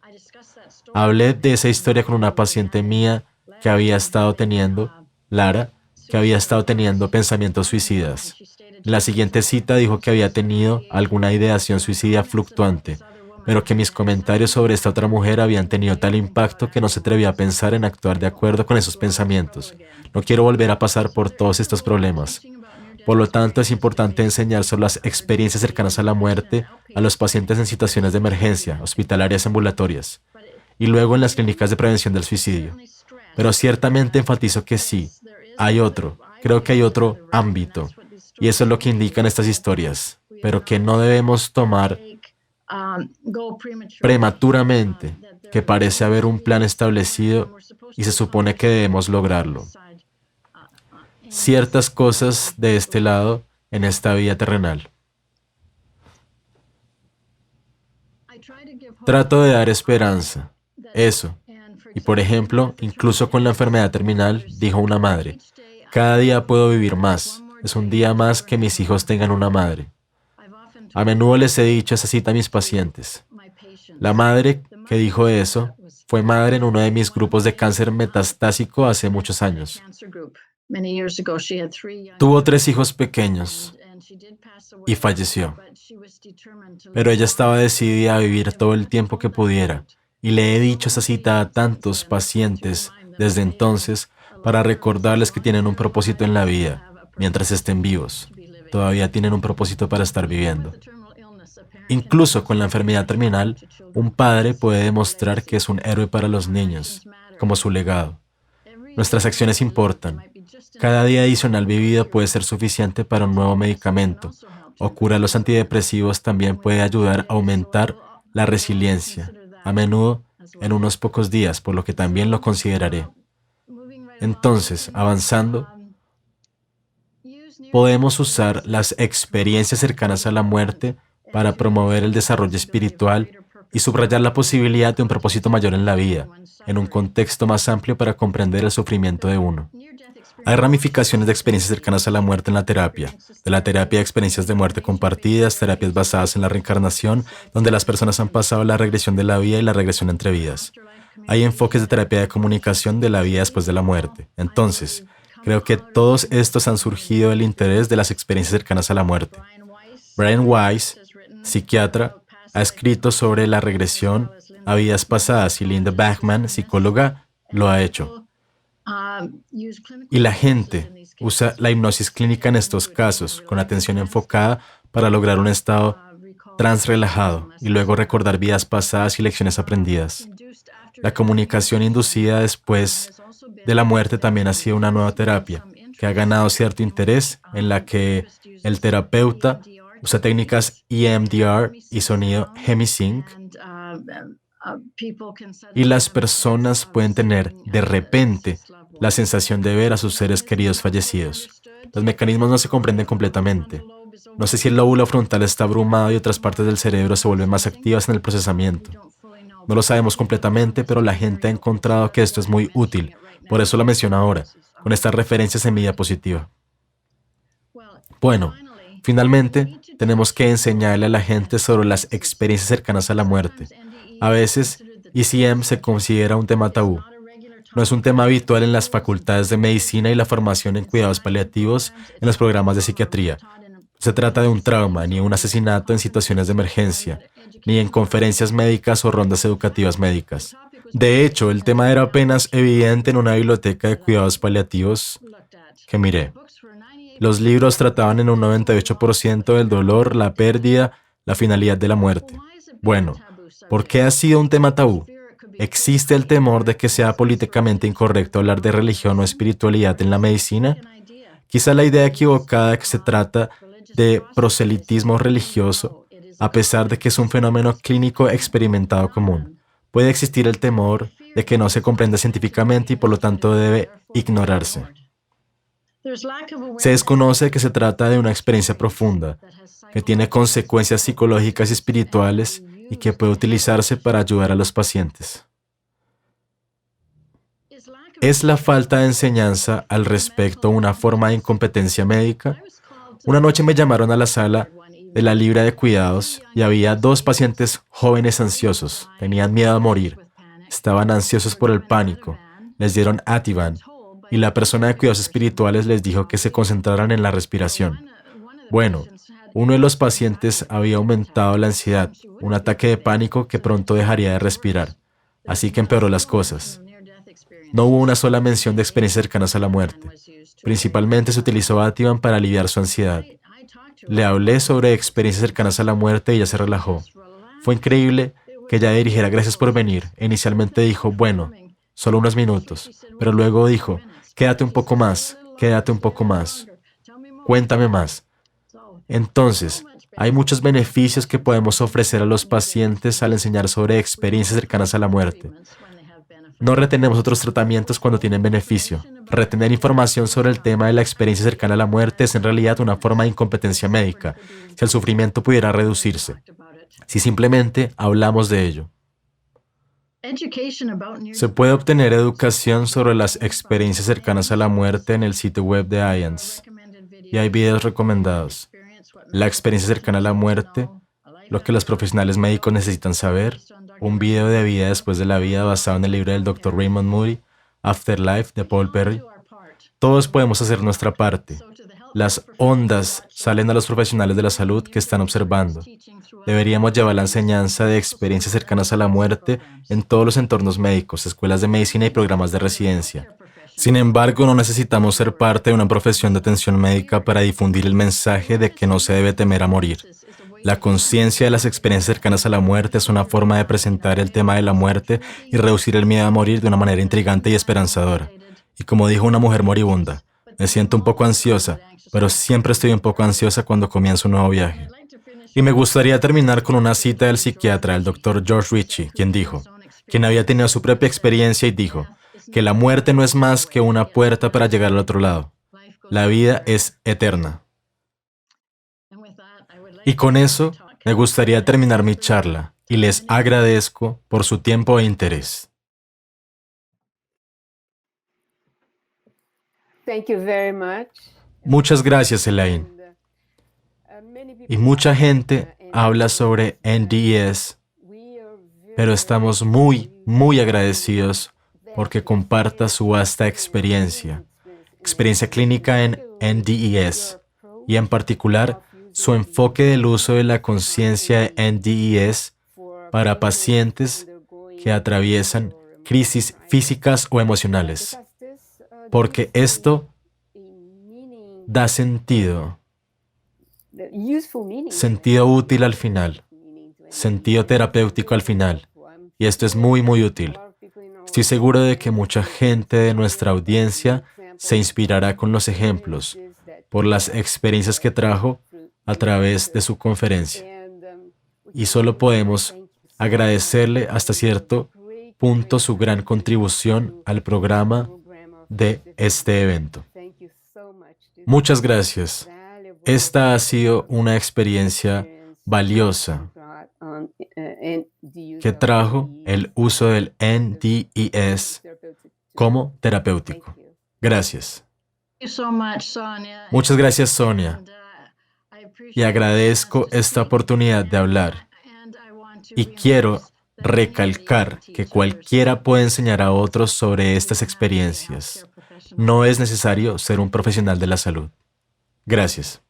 Speaker 2: Hablé de esa historia con una paciente mía que había estado teniendo, Lara, que había estado teniendo pensamientos suicidas. En la siguiente cita dijo que había tenido alguna ideación suicida fluctuante, pero que mis comentarios sobre esta otra mujer habían tenido tal impacto que no se atrevía a pensar en actuar de acuerdo con esos pensamientos. No quiero volver a pasar por todos estos problemas. Por lo tanto, es importante enseñar sobre las experiencias cercanas a la muerte a los pacientes en situaciones de emergencia, hospitalarias y ambulatorias, y luego en las clínicas de prevención del suicidio. Pero ciertamente enfatizo que sí, creo que hay otro ámbito, y eso es lo que indican estas historias, pero que no debemos tomar prematuramente, que parece haber un plan establecido y se supone que debemos lograrlo. Ciertas cosas de este lado en esta vida terrenal. Trato de dar esperanza. Eso. Y por ejemplo, incluso con la enfermedad terminal, dijo una madre, cada día puedo vivir más. Es un día más que mis hijos tengan una madre. A menudo les he dicho esa cita a mis pacientes. La madre que dijo eso fue madre en uno de mis grupos de cáncer metastásico hace muchos años. Tuvo 3 hijos pequeños y falleció. Pero ella estaba decidida a vivir todo el tiempo que pudiera. Y le he dicho esa cita a tantos pacientes desde entonces para recordarles que tienen un propósito en la vida, mientras estén vivos. Todavía tienen un propósito para estar viviendo. Incluso con la enfermedad terminal, un padre puede demostrar que es un héroe para los niños, como su legado. Nuestras acciones importan. Cada día adicional vivido puede ser suficiente para un nuevo medicamento, o cura los antidepresivos también puede ayudar a aumentar la resiliencia, a menudo en unos pocos días, por lo que también lo consideraré. Entonces, avanzando, podemos usar las experiencias cercanas a la muerte para promover el desarrollo espiritual y subrayar la posibilidad de un propósito mayor en la vida, en un contexto más amplio para comprender el sufrimiento de uno. Hay ramificaciones de experiencias cercanas a la muerte en la terapia, de la terapia de experiencias de muerte compartidas, terapias basadas en la reencarnación, donde las personas han pasado la regresión de la vida y la regresión entre vidas. Hay enfoques de terapia de comunicación de la vida después de la muerte. Entonces, creo que todos estos han surgido del interés de las experiencias cercanas a la muerte. Brian Weiss, psiquiatra, ha escrito sobre la regresión a vidas pasadas y Linda Bachman, psicóloga, lo ha hecho. Y la gente usa la hipnosis clínica en estos casos, con atención enfocada para lograr un estado transrelajado y luego recordar vidas pasadas y lecciones aprendidas. La comunicación inducida después de la muerte también ha sido una nueva terapia que ha ganado cierto interés, en la que el terapeuta usa técnicas EMDR y sonido Hemisync, y las personas pueden tener de repente la sensación de ver a sus seres queridos fallecidos. Los mecanismos no se comprenden completamente. No sé si el lóbulo frontal está abrumado y otras partes del cerebro se vuelven más activas en el procesamiento. No lo sabemos completamente, pero la gente ha encontrado que esto es muy útil. Por eso lo menciono ahora, con estas referencias en mi diapositiva. Bueno, finalmente, tenemos que enseñarle a la gente sobre las experiencias cercanas a la muerte. A veces, ECM se considera un tema tabú. No es un tema habitual en las facultades de medicina y la formación en cuidados paliativos en los programas de psiquiatría. No se trata de un trauma, ni un asesinato en situaciones de emergencia, ni en conferencias médicas o rondas educativas médicas. De hecho, el tema era apenas evidente en una biblioteca de cuidados paliativos que miré. Los libros trataban en un 98% del dolor, la pérdida, la finalidad de la muerte. Bueno, ¿por qué ha sido un tema tabú? ¿Existe el temor de que sea políticamente incorrecto hablar de religión o espiritualidad en la medicina? Quizá la idea equivocada de que se trata de proselitismo religioso, a pesar de que es un fenómeno clínico experimentado común. Puede existir el temor de que no se comprenda científicamente y por lo tanto debe ignorarse. Se desconoce que se trata de una experiencia profunda, que tiene consecuencias psicológicas y espirituales y que puede utilizarse para ayudar a los pacientes. ¿Es la falta de enseñanza al respecto una forma de incompetencia médica? Una noche me llamaron a la sala de la libra de cuidados y había 2 pacientes jóvenes ansiosos. Tenían miedo a morir. Estaban ansiosos por el pánico. Les dieron Ativan y la persona de cuidados espirituales les dijo que se concentraran en la respiración. Bueno, uno de los pacientes había aumentado la ansiedad, un ataque de pánico que pronto dejaría de respirar. Así que empeoró las cosas. No hubo una sola mención de experiencias cercanas a la muerte. Principalmente se utilizó Ativan para aliviar su ansiedad. Le hablé sobre experiencias cercanas a la muerte y ella se relajó. Fue increíble que ella dirigiera gracias por venir. Inicialmente dijo, bueno, solo unos minutos, pero luego dijo, quédate un poco más, cuéntame más. Entonces, hay muchos beneficios que podemos ofrecer a los pacientes al enseñar sobre experiencias cercanas a la muerte. No retenemos otros tratamientos cuando tienen beneficio. Retener información sobre el tema de la experiencia cercana a la muerte es en realidad una forma de incompetencia médica, si el sufrimiento pudiera reducirse, si simplemente hablamos de ello. Se puede obtener educación sobre las experiencias cercanas a la muerte en el sitio web de IANS, y hay videos recomendados. La experiencia cercana a la muerte, lo que los profesionales médicos necesitan saber, un video de vida después de la vida basado en el libro del Dr. Raymond Moody, Afterlife, de Paul Perry. Todos podemos hacer nuestra parte. Las ondas salen a los profesionales de la salud que están observando. Deberíamos llevar la enseñanza de experiencias cercanas a la muerte en todos los entornos médicos, escuelas de medicina y programas de residencia. Sin embargo, no necesitamos ser parte de una profesión de atención médica para difundir el mensaje de que no se debe temer a morir. La conciencia de las experiencias cercanas a la muerte es una forma de presentar el tema de la muerte y reducir el miedo a morir de una manera intrigante y esperanzadora. Y como dijo una mujer moribunda, me siento un poco ansiosa, pero siempre estoy un poco ansiosa cuando comienzo un nuevo viaje. Y me gustaría terminar con una cita del psiquiatra, el Dr. George Ritchie, quien había tenido su propia experiencia y dijo que la muerte no es más que una puerta para llegar al otro lado. La vida es eterna. Y con eso, me gustaría terminar mi charla y les agradezco por su tiempo e interés.
Speaker 1: Thank you very much.
Speaker 2: Muchas gracias, Elaine. Y mucha gente habla sobre NDES, pero estamos muy agradecidos porque comparta su vasta experiencia clínica en NDES, y en particular su enfoque del uso de la conciencia de NDES para pacientes que atraviesan crisis físicas o emocionales, porque esto da sentido útil al final, sentido terapéutico al final, y esto es muy útil. Estoy seguro de que mucha gente de nuestra audiencia se inspirará con los ejemplos, por las experiencias que trajo a través de su conferencia. Y solo podemos agradecerle hasta cierto punto su gran contribución al programa de este evento. Muchas gracias. Esta ha sido una experiencia valiosa que trajo el uso del NDES como terapéutico. Gracias. Muchas gracias, Sonia. Y agradezco esta oportunidad de hablar. Y quiero recalcar que cualquiera puede enseñar a otros sobre estas experiencias. No es necesario ser un profesional de la salud. Gracias.